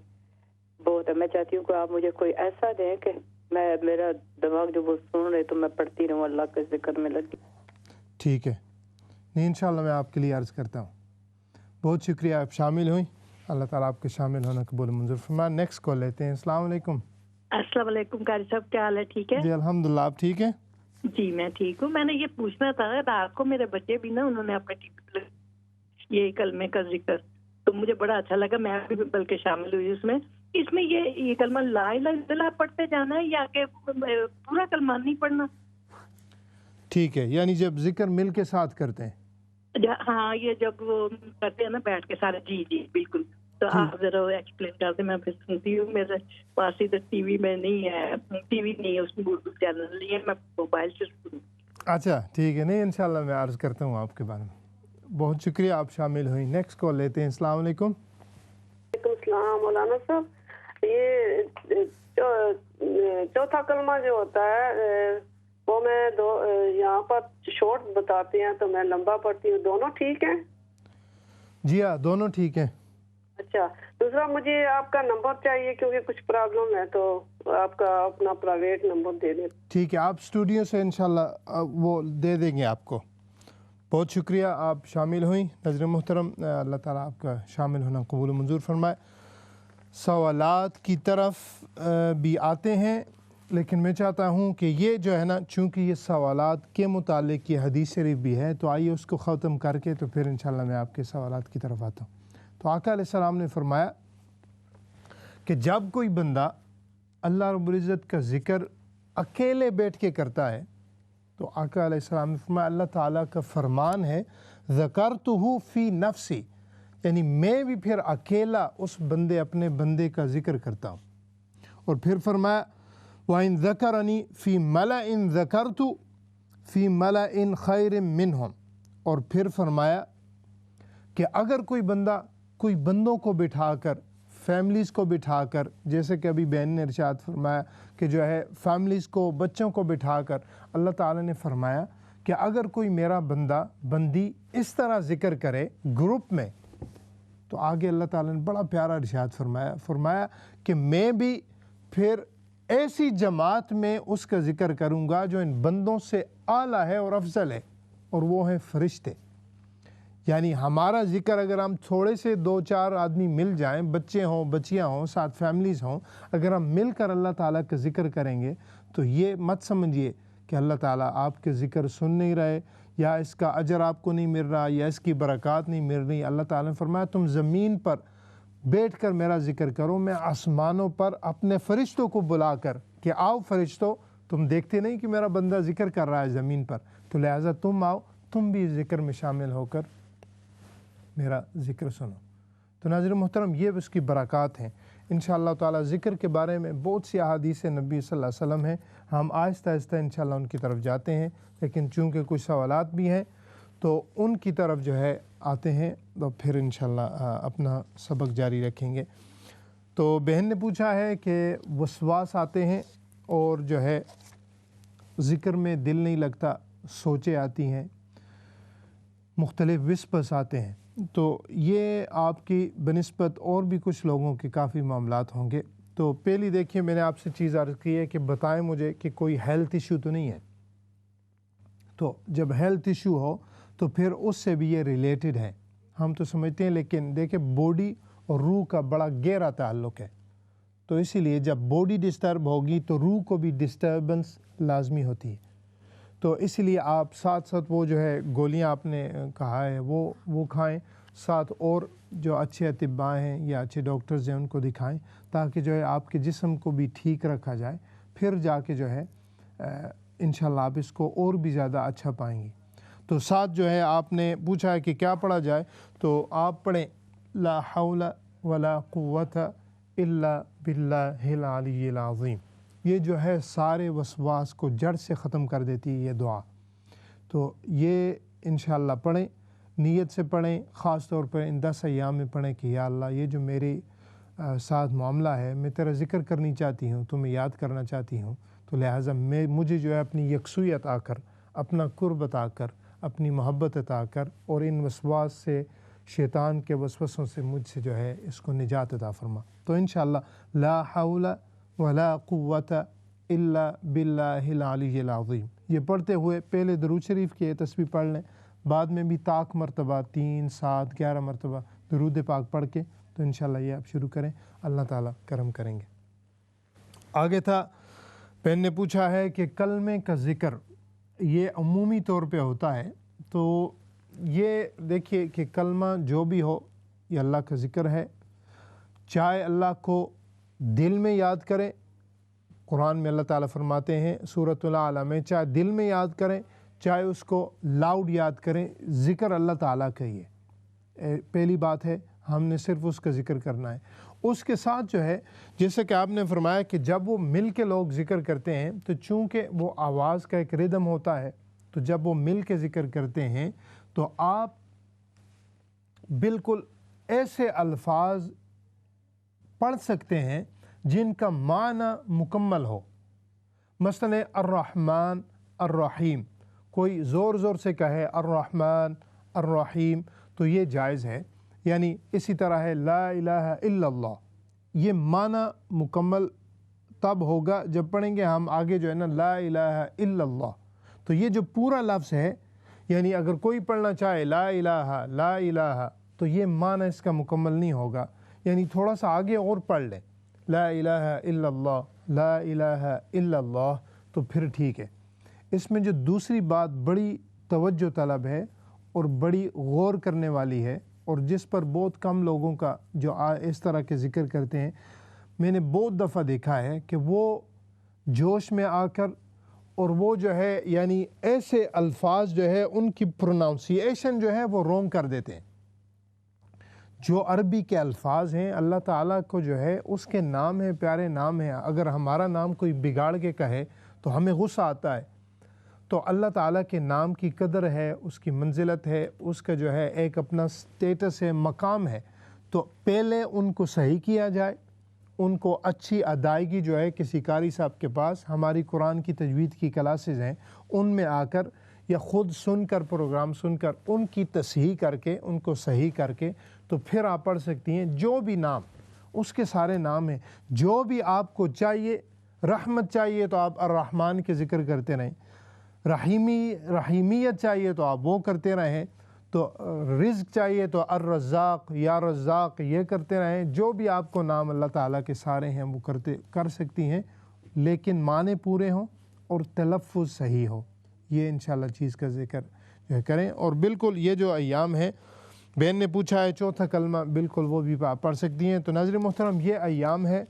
بہت ہے. میں چاہتی ہوں کہ آپ مجھے کوئی ایسا دیں کہ میرا دماغ جو وہ سن رہے تو میں پڑھتی رہوں, اللہ کے ذکر میں لگی. ٹھیک ہے, نہیں انشاءاللہ میں آپ کے لیے عرض کرتا ہوں. بہت شکریہ آپ شامل ہوئیں. اللہ تعالیٰ آپ کے شامل ہونا قبول منظور فرمائے. نیکسٹ کال لیتے ہیں. السلام علیکم. السلام علیکم قاری صاحب, کیا حال ہے؟ ٹھیک ہے جی الحمدللہ, آپ ٹھیک ہیں؟ جی میں ٹھیک ہوں. میں نے یہ پوچھنا تھا, رات کو میرے بچے بھی نا انہوں نے اپنے ٹی وی پہ یہ کلمے کا ذکر, تو مجھے بڑا اچھا لگا, میں بھی بلکہ شامل ہوئی اس میں. یہ کلمہ لا الہ الا اللہ پڑھتے جانا ہے یا کہ پورا کلمہ نہیں پڑھنا؟ ٹھیک ہے, یعنی جب ذکر مل کے ساتھ کرتے ہیں. ہاں یہ جب وہ کرتے ہیں نا بیٹھ کے سارے. جی جی بالکل, تو آپ ذرا ایکسپلین کر دیں, میں پھر سنتی ہوں. میرے پاس ادھر ٹی وی میں نہیں ہے, ٹی وی نہیں ہے اس میں اردو چینل نہیں ہے, میں موبائل سے سنوں. اچھا ٹھیک ہے, نہیں انشاءاللہ میں عرض کرتا ہوں آپ کے بارے میں. بہت شکریہ آپ شامل ہوئیں. نیکسٹ کال لیتے ہیں. السلام علیکم. وعلیکم السلام مولانا صاحب. یہ چوتھا کلمہ جو ہوتا ہے وہ میں یہاں پر شارٹ بتاتے ہیں تو میں لمبا پڑھتی ہوں, دونوں ٹھیک ہیں؟ جی ہاں دونوں ٹھیک ہیں. اچھا, دوسرا مجھے آپ کا نمبر چاہیے کیونکہ کچھ پرابلم ہے, تو آپ کا اپنا پرائیویٹ نمبر دے دیں. ٹھیک ہے, آپ اسٹوڈیو سے انشاءاللہ وہ دے دیں گے آپ کو. بہت شکریہ آپ شامل ہوئیں. نظر محترم, اللہ تعالیٰ آپ کا شامل ہونا قبول منظور فرمائے. سوالات کی طرف بھی آتے ہیں, لیکن میں چاہتا ہوں کہ یہ جو ہے نا, چونکہ یہ سوالات کے متعلق یہ حدیث شریف بھی ہے, تو آئیے اس کو ختم کر کے تو پھر انشاءاللہ میں آپ کے سوالات کی طرف آتا ہوں. تو آقا علیہ السلام نے فرمایا کہ جب کوئی بندہ اللہ رب العزت کا ذکر اکیلے بیٹھ کے کرتا ہے, تو آقا علیہ السلام نے فرمایا اللہ تعالیٰ کا فرمان ہے ذکرتہ فی نفسی, یعنی میں بھی پھر اکیلا اس بندے اپنے بندے کا ذکر کرتا ہوں. اور پھر فرمایا وَإِن ذَكَرَنِي فِي مَلَئٍ ذَكَرْتُ فِي مَلَئٍ خَيْرٍ مِّنْهُمْ. اور پھر فرمایا کہ اگر کوئی بندہ کوئی بندوں کو بٹھا کر, فیملیز کو بٹھا کر, جیسے کہ ابھی بہن نے ارشاد فرمایا کہ جو ہے فیملیز کو, بچوں کو بٹھا کر, اللہ تعالیٰ نے فرمایا کہ اگر کوئی میرا بندہ بندی اس طرح ذکر کرے گروپ میں, تو آگے اللہ تعالیٰ نے بڑا پیارا ارشاد فرمایا کہ میں بھی پھر ایسی جماعت میں اس کا ذکر کروں گا جو ان بندوں سے اعلیٰ ہے اور افضل ہے, اور وہ ہیں فرشتے. یعنی ہمارا ذکر اگر ہم تھوڑے سے 2-4 آدمی مل جائیں, بچے ہوں, بچیاں ہوں, ساتھ فیملیز ہوں, اگر ہم مل کر اللہ تعالیٰ کا ذکر کریں گے, تو یہ مت سمجھیے کہ اللہ تعالیٰ آپ کے ذکر سن نہیں رہے, یا اس کا اجر آپ کو نہیں مل رہا, یا اس کی برکات نہیں مل رہی. اللہ تعالیٰ نے فرمایا تم زمین پر بیٹھ کر میرا ذکر کرو, میں آسمانوں پر اپنے فرشتوں کو بلا کر کہ آؤ فرشتوں, تم دیکھتے نہیں کہ میرا بندہ ذکر کر رہا ہے زمین پر, تو لہٰذا تم آؤ, تم بھی ذکر میں شامل ہو کر میرا ذکر سنو. تو ناظرین محترم, یہ اس کی برکات ہیں. انشاءاللہ تعالیٰ ذکر کے بارے میں بہت سی احادیث نبی صلی اللہ علیہ وسلم ہیں, ہم آہستہ آہستہ انشاءاللہ ان کی طرف جاتے ہیں, لیکن چونکہ کچھ سوالات بھی ہیں تو ان کی طرف جو ہے آتے ہیں, تو پھر انشاءاللہ اپنا سبق جاری رکھیں گے. تو بہن نے پوچھا ہے کہ وسواس آتے ہیں اور جو ہے ذکر میں دل نہیں لگتا, سوچیں آتی ہیں, مختلف وسپس آتے ہیں, تو یہ آپ کی بنسبت اور بھی کچھ لوگوں کے کافی معاملات ہوں گے. تو پہلی دیکھیے, میں نے آپ سے چیز عرض کی ہے کہ بتائیں مجھے کہ کوئی ہیلتھ ایشو تو نہیں ہے. تو جب ہیلتھ ایشو ہو تو پھر اس سے بھی یہ ریلیٹڈ ہے, ہم تو سمجھتے ہیں, لیکن دیکھیں باڈی اور روح کا بڑا گہرا تعلق ہے. تو اسی لیے جب باڈی ڈسٹرب ہوگی تو روح کو بھی ڈسٹربنس لازمی ہوتی ہے. تو اس لیے آپ ساتھ ساتھ وہ جو ہے گولیاں آپ نے کہا ہے وہ کھائیں، ساتھ اور جو اچھے اطباء ہیں یا اچھے ڈاکٹرز ہیں ان کو دکھائیں، تاکہ جو ہے آپ کے جسم کو بھی ٹھیک رکھا جائے، پھر جا کے جو ہے انشاءاللہ آپ اس کو اور بھی زیادہ اچھا پائیں گے۔ تو ساتھ جو ہے آپ نے پوچھا ہے کہ کیا پڑھا جائے، تو آپ پڑھیں لا حول ولا قوت الا باللہ العلی العظیم۔ یہ جو ہے سارے وسواس کو جڑ سے ختم کر دیتی ہے یہ دعا۔ تو یہ انشاءاللہ پڑھیں، نیت سے پڑھیں، خاص طور پر ان 10 ایام میں پڑھیں کہ یا اللہ یہ جو میرے ساتھ معاملہ ہے، میں تیرا ذکر کرنی چاہتی ہوں، تمہیں یاد کرنا چاہتی ہوں، تو لہٰذا مجھے جو ہے اپنی یکسوئی عطا کر، اپنا قرب عطا کر، اپنی محبت عطا کر، اور ان وسواس سے، شیطان کے وسوسوں سے مجھ سے جو ہے اس کو نجات عطا فرما۔ تو انشاءاللہ لا حول ولا قوت الا باللہ العلی العظیم یہ پڑھتے ہوئے پہلے درود شریف کی تسبیح پڑھ لیں، بعد میں بھی طاق مرتبہ 3، 7، 11 مرتبہ درود پاک پڑھ کے تو انشاءاللہ یہ آپ شروع کریں، اللہ تعالیٰ کرم کریں گے۔ آگے تھا، بہن نے پوچھا ہے کہ کلمے کا ذکر یہ عمومی طور پہ ہوتا ہے، تو یہ دیکھیے کہ کلمہ جو بھی ہو یہ اللہ کا ذکر ہے، چاہے اللہ کو دل میں یاد کریں، قرآن میں اللہ تعالیٰ فرماتے ہیں سورۃ الاعلیٰ میں، چاہے دل میں یاد کریں چاہے اس کو لاؤڈ یاد کریں، ذکر اللہ تعالیٰ کا ہی ہے۔ پہلی بات ہے ہم نے صرف اس کا ذکر کرنا ہے۔ اس کے ساتھ جو ہے جیسے کہ آپ نے فرمایا کہ جب وہ مل کے لوگ ذکر کرتے ہیں تو چونکہ وہ آواز کا ایک ردم ہوتا ہے، تو جب وہ مل کے ذکر کرتے ہیں تو آپ بالکل ایسے الفاظ پڑھ سکتے ہیں جن کا معنی مکمل ہو۔ مثلا الرحمن الرحیم، کوئی زور زور سے کہے الرحمن الرحیم تو یہ جائز ہے، یعنی اسی طرح ہے لا الہ الا اللہ، یہ معنی مکمل تب ہوگا جب پڑھیں گے ہم آگے جو ہے نا لا الہ الا اللہ، تو یہ جو پورا لفظ ہے، یعنی اگر کوئی پڑھنا چاہے لا الہ لا الہ تو یہ معنی اس کا مکمل نہیں ہوگا، یعنی تھوڑا سا آگے اور پڑھ لیں لا الہ الا اللہ لا الہ الا اللہ تو پھر ٹھیک ہے۔ اس میں جو دوسری بات بڑی توجہ طلب ہے اور بڑی غور کرنے والی ہے، اور جس پر بہت کم لوگوں کا جو اس طرح کے ذکر کرتے ہیں، میں نے بہت دفعہ دیکھا ہے کہ وہ جوش میں آ کر اور وہ جو ہے یعنی ایسے الفاظ جو ہے ان کی پروناؤنسیشن جو ہے وہ رونگ کر دیتے ہیں۔ جو عربی کے الفاظ ہیں اللہ تعالیٰ کو جو ہے اس کے نام ہیں، پیارے نام ہیں، اگر ہمارا نام کوئی بگاڑ کے کہے تو ہمیں غصہ آتا ہے، تو اللہ تعالیٰ کے نام کی قدر ہے، اس کی منزلت ہے، اس کا جو ہے ایک اپنا سٹیٹس ہے، مقام ہے، تو پہلے ان کو صحیح کیا جائے، ان کو اچھی ادائیگی جو ہے کسی قاری صاحب کے پاس، ہماری قرآن کی تجوید کی کلاسز ہیں ان میں آ کر یا خود سن کر پروگرام سن کر ان کی تصحیح کر کے ان کو صحیح کر کے تو پھر آپ پڑھ سکتی ہیں۔ جو بھی نام، اس کے سارے نام ہیں، جو بھی آپ کو چاہیے، رحمت چاہیے تو آپ الرحمن کے ذکر کرتے رہیں، رحیمیت چاہیے تو آپ وہ کرتے رہیں، تو رزق چاہیے تو الرزاق یا رزاق یہ کرتے رہیں، جو بھی آپ کو نام اللہ تعالیٰ کے سارے ہیں وہ کر سکتی ہیں، لیکن معنی پورے ہوں اور تلفظ صحیح ہو، یہ انشاءاللہ چیز کا ذکر جو ہے کریں۔ اور بالکل یہ جو ایام ہیں، بہن نے پوچھا ہے چوتھا کلمہ، بالکل وہ بھی آپ پڑھ سکتی ہیں۔ تو ناظرین محترم، یہ ایام ہے،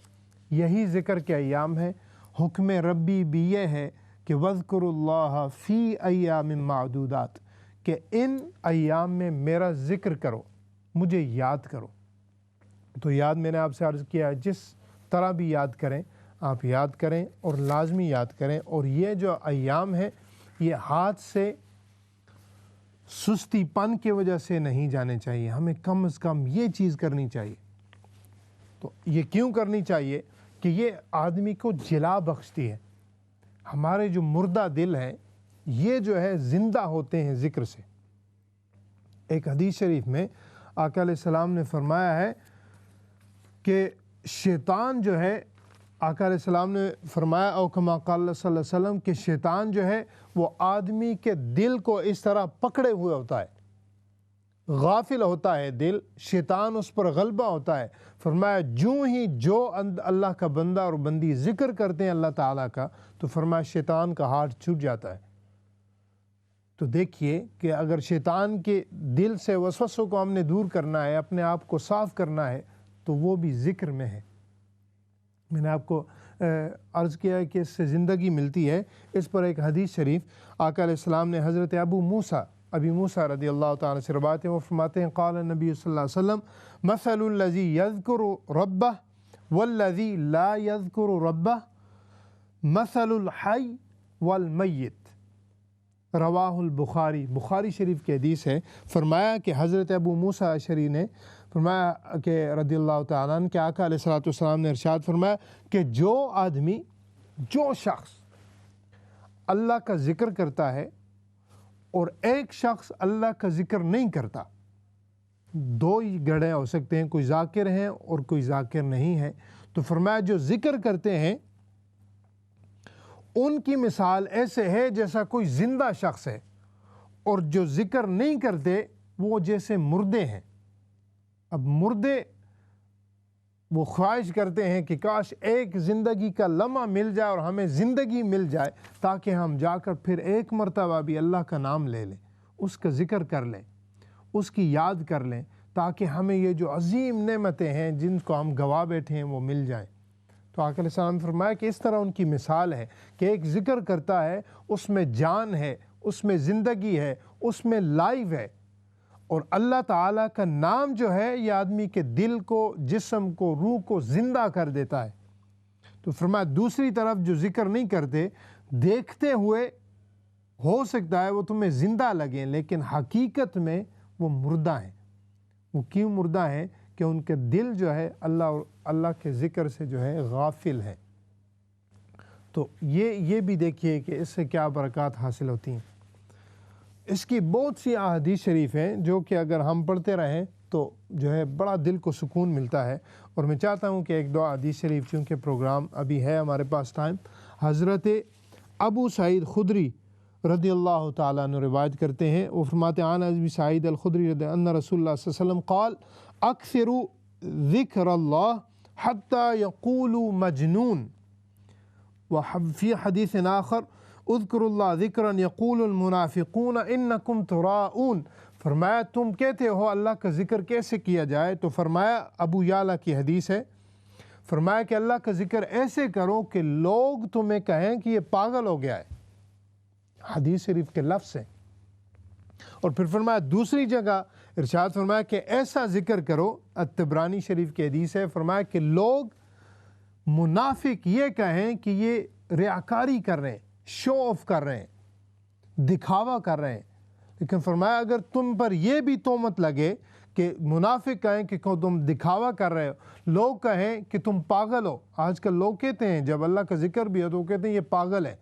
یہی ذکر کے ایام ہے، حکم ربی بھی یہ ہے کہ وَاذْكُرُوا اللَّهَ فِي أَيَّامٍ مَعْدُودَاتٍ، کہ ان ایام میں میرا ذکر کرو، مجھے یاد کرو۔ تو یاد میں نے آپ سے عرض کیا ہے، جس طرح بھی یاد کریں آپ یاد کریں اور لازمی یاد کریں، اور یہ جو ایام ہے یہ ہاتھ سے سستی پن کی وجہ سے نہیں جانے چاہیے، ہمیں کم از کم یہ چیز کرنی چاہیے۔ تو یہ کیوں کرنی چاہیے کہ یہ آدمی کو جلا بخشتی ہے، ہمارے جو مردہ دل ہیں یہ جو ہے زندہ ہوتے ہیں ذکر سے۔ ایک حدیث شریف میں آقا علیہ السلام نے فرمایا ہے کہ شیطان جو ہے، آقا علیہ السلام نے فرمایا او کما قال صلی اللہ علیہ وسلم کہ شیطان جو ہے وہ آدمی کے دل کو اس طرح پکڑے ہوئے ہوتا ہے، غافل ہوتا ہے دل، شیطان اس پر غلبہ ہوتا ہے۔ فرمایا جوں ہی جو اللہ کا بندہ اور بندی ذکر کرتے ہیں اللہ تعالیٰ کا، تو فرمایا شیطان کا ہاتھ چھوٹ جاتا ہے، تو دیکھیے کہ اگر شیطان کے دل سے وسوسوں کو ہم نے دور کرنا ہے، اپنے آپ کو صاف کرنا ہے، تو وہ بھی ذکر میں ہے۔ میں نے آپ کو عرض کیا ہے کہ اس سے زندگی ملتی ہے۔ اس پر ایک حدیث شریف آقا علیہ السلام نے حضرت ابی موسیٰ رضی اللہ تعالیٰ سے روایت ہے، وہ فرماتے ہیں قال نبی صلی اللہ علیہ وسلم مثل الذی یذکر ربہ والذی لا یذکر ربہ مثل الحی والمیت، رواہ البخاری، بخاری شریف کی حدیث ہے۔ فرمایا کہ حضرت ابو موسیٰ اشعری نے فرمایا کہ رضی اللہ تعالیٰ عنہ کہ آقا علیہ السلام نے ارشاد فرمایا کہ جو شخص اللہ کا ذکر کرتا ہے اور ایک شخص اللہ کا ذکر نہیں کرتا، دو ہی گڑھے ہو سکتے ہیں، کوئی ذاکر ہیں اور کوئی ذاکر نہیں ہے، تو فرمایا جو ذکر کرتے ہیں ان کی مثال ایسے ہے جیسا کوئی زندہ شخص ہے، اور جو ذکر نہیں کرتے وہ جیسے مردے ہیں۔ اب مردے وہ خواہش کرتے ہیں کہ کاش ایک زندگی کا لمحہ مل جائے اور ہمیں زندگی مل جائے تاکہ ہم جا کر پھر ایک مرتبہ بھی اللہ کا نام لے لیں، اس کا ذکر کر لیں، اس کی یاد کر لیں، تاکہ ہمیں یہ جو عظیم نعمتیں ہیں جن کو ہم گوا بیٹھے ہیں وہ مل جائیں۔ تو آقا علیہ السلام نے فرمایا کہ اس طرح ان کی مثال ہے کہ ایک ذکر کرتا ہے، اس میں جان ہے، اس میں زندگی ہے، اس میں لائف ہے، اور اللہ تعالیٰ کا نام جو ہے یہ آدمی کے دل کو، جسم کو، روح کو زندہ کر دیتا ہے۔ تو فرمایا دوسری طرف جو ذکر نہیں کرتے، دیکھتے ہوئے ہو سکتا ہے وہ تمہیں زندہ لگیں لیکن حقیقت میں وہ مردہ ہیں۔ وہ کیوں مردہ ہیں؟ کہ ان کے دل جو ہے اللہ کے ذکر سے جو ہے غافل ہے۔ تو یہ بھی دیکھیے کہ اس سے کیا برکات حاصل ہوتی ہیں۔ اس کی بہت سی احادیث شریف ہیں جو کہ اگر ہم پڑھتے رہیں تو جو ہے بڑا دل کو سکون ملتا ہے، اور میں چاہتا ہوں کہ ایک دو حدیث شریف، چونکہ پروگرام ابھی ہے ہمارے پاس ٹائم، حضرت ابو سعید خدری رضی اللہ تعالیٰ عنہ روایت کرتے ہیں، وہ فرماتے ہیں عن ابی سعید الخدری رضی ان رسول اللہ صلی اللہ علیہ وسلم قال اکثروا ذکر اللہ حتی یقولوا مجنون، وفی حدیث آخر اذکر اللہ ذکرا یقول المنافقون انکم تراؤون۔ فرمایا تم کہتے ہو اللہ کا ذکر کیسے کیا جائے؟ تو فرمایا ابو یعلا کی حدیث ہے، فرمایا کہ اللہ کا ذکر ایسے کرو کہ لوگ تمہیں کہیں کہ یہ پاگل ہو گیا ہے، حدیث شریف کے لفظ ہیں۔ اور پھر فرمایا دوسری جگہ ارشاد فرمایا کہ ایسا ذکر کرو، الطبرانی شریف کی حدیث ہے، فرمایا کہ لوگ منافق یہ کہیں کہ یہ ریاکاری کر رہے ہیں، شو آف کر رہے ہیں، دکھاوا کر رہے ہیں۔ لیکن فرمایا اگر تم پر یہ بھی تہمت لگے کہ منافق کہیں کہ تم دکھاوا کر رہے ہو، لوگ کہیں کہ تم پاگل ہو، آج کل لوگ کہتے ہیں جب اللہ کا ذکر بھی ہو تو وہ کہتے ہیں یہ پاگل ہے،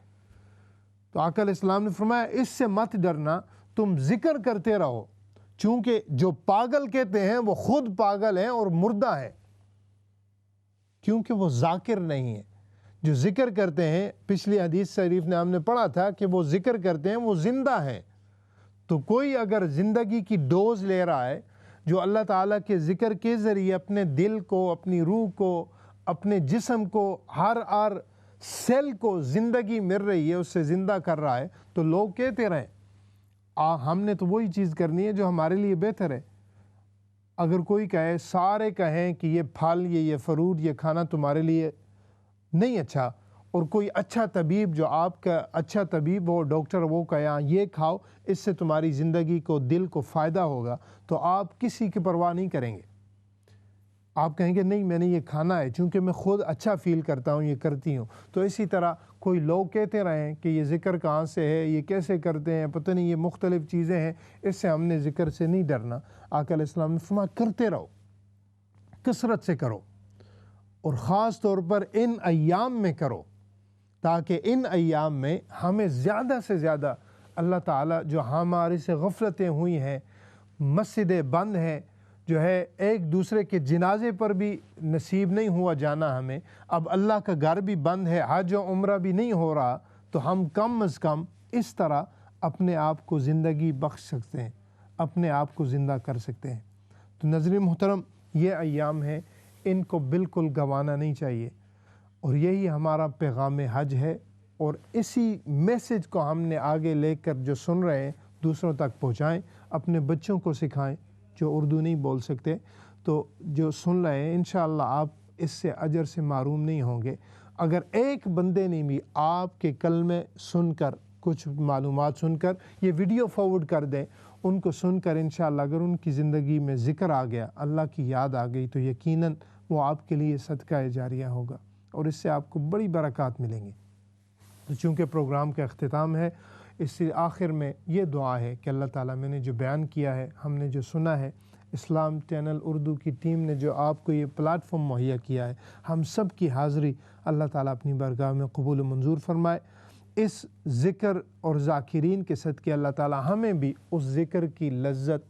تو آقا علیہ السلام نے فرمایا اس سے مت ڈرنا، تم ذکر کرتے رہو، چونکہ جو پاگل کہتے ہیں وہ خود پاگل ہیں اور مردہ ہیں، کیونکہ وہ ذاکر نہیں ہے۔ جو ذکر کرتے ہیں، پچھلی حدیث شریف نے ہم نے پڑھا تھا کہ وہ ذکر کرتے ہیں وہ زندہ ہیں۔ تو کوئی اگر زندگی کی ڈوز لے رہا ہے جو اللہ تعالیٰ کے ذکر کے ذریعے اپنے دل کو، اپنی روح کو، اپنے جسم کو، ہر سیل کو زندگی مل رہی ہے، اس سے زندہ کر رہا ہے، تو لوگ کہتے رہیں ہم نے تو وہی چیز کرنی ہے جو ہمارے لیے بہتر ہے۔ اگر کوئی کہے، سارے کہیں کہ یہ پھل، یہ فروٹ، یہ کھانا تمہارے لیے نہیں اچھا، اور کوئی اچھا طبیب جو آپ کا اچھا طبیب ہو، ڈاکٹر، وہ کہے یہ کھاؤ، اس سے تمہاری زندگی کو، دل کو فائدہ ہوگا، تو آپ کسی کی پرواہ نہیں کریں گے۔ آپ کہیں گے نہیں میں نے یہ کھانا ہے چونکہ میں خود اچھا فیل کرتا ہوں، یہ کرتی ہوں۔ تو اسی طرح کوئی لوگ کہتے رہیں کہ یہ ذکر کہاں سے ہے، یہ کیسے کرتے ہیں، پتہ نہیں، یہ مختلف چیزیں ہیں، اس سے ہم نے ذکر سے نہیں ڈرنا۔ آقا علیہ السلام نے فرمایا کرتے رہو، کثرت سے کرو، اور خاص طور پر ان ایام میں کرو، تاکہ ان ایام میں ہمیں زیادہ سے زیادہ اللہ تعالیٰ جو ہمارے سے غفلتیں ہوئی ہیں، مسجدیں بند ہیں، جو ہے ایک دوسرے کے جنازے پر بھی نصیب نہیں ہوا جانا ہمیں، اب اللہ کا گھر بھی بند ہے، حج و عمرہ بھی نہیں ہو رہا، تو ہم کم از کم اس طرح اپنے آپ کو زندگی بخش سکتے ہیں، اپنے آپ کو زندہ کر سکتے ہیں۔ تو ناظرین محترم، یہ ایام ہیں، ان کو بالکل گنوانا نہیں چاہیے، اور یہی ہمارا پیغام حج ہے، اور اسی میسج کو ہم نے آگے لے کر جو سن رہے ہیں دوسروں تک پہنچائیں، اپنے بچوں کو سکھائیں جو اردو نہیں بول سکتے، تو جو سن رہے ہیں انشاءاللہ آپ اس سے اجر سے محروم نہیں ہوں گے۔ اگر ایک بندے نے بھی آپ کے کلمے سن کر، کچھ معلومات سن کر، یہ ویڈیو فارورڈ کر دیں، ان کو سن کر انشاءاللہ اگر ان کی زندگی میں ذکر آ گیا، اللہ کی یاد آ گئی، تو یقیناً وہ آپ کے لیے صدقہ جاریہ ہوگا اور اس سے آپ کو بڑی برکات ملیں گی۔ تو چونکہ پروگرام کا اختتام ہے، اس سے آخر میں یہ دعا ہے کہ اللہ تعالیٰ میں نے جو بیان کیا ہے، ہم نے جو سنا ہے، اسلام چینل اردو کی ٹیم نے جو آپ کو یہ پلیٹ فارم مہیا کیا ہے، ہم سب کی حاضری اللہ تعالیٰ اپنی بارگاہ میں قبول و منظور فرمائے۔ اس ذکر اور ذاکرین کے صدقے اللہ تعالیٰ ہمیں بھی اس ذکر کی لذت،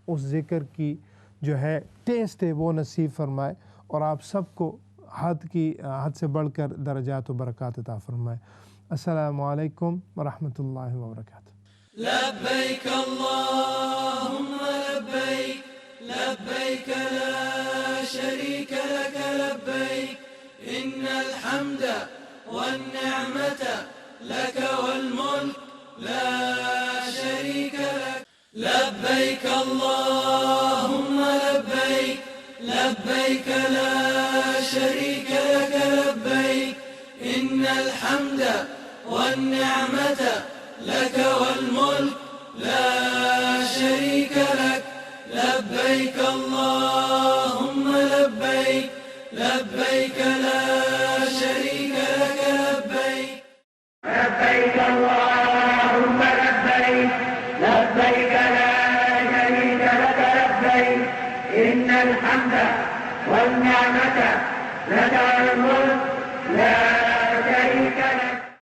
اس ذکر کی جو ہے ٹیسٹ ہے وہ نصیب فرمائے، اور آپ سب کو حد سے بڑھ کر درجات و برکات عطا فرمائے۔ السلام علیکم ورحمۃ اللہ وبرکاتہ۔ لبيك اللهم لبيك لبيك لا شريك لك لبيك إن الحمد والنعمة لك والملك لا شريك لك لبيك اللهم لبيك لبيك لا شريك لك لبيك إن الحمد والنعمة لك والملك لا شريك لك لبيك اللهم لبيك لبيك لا شريك لك لبيك لبيك اللهم لبيك لبيك لا شريك لك لبيك إن الحمد والنعمة لك والملك لا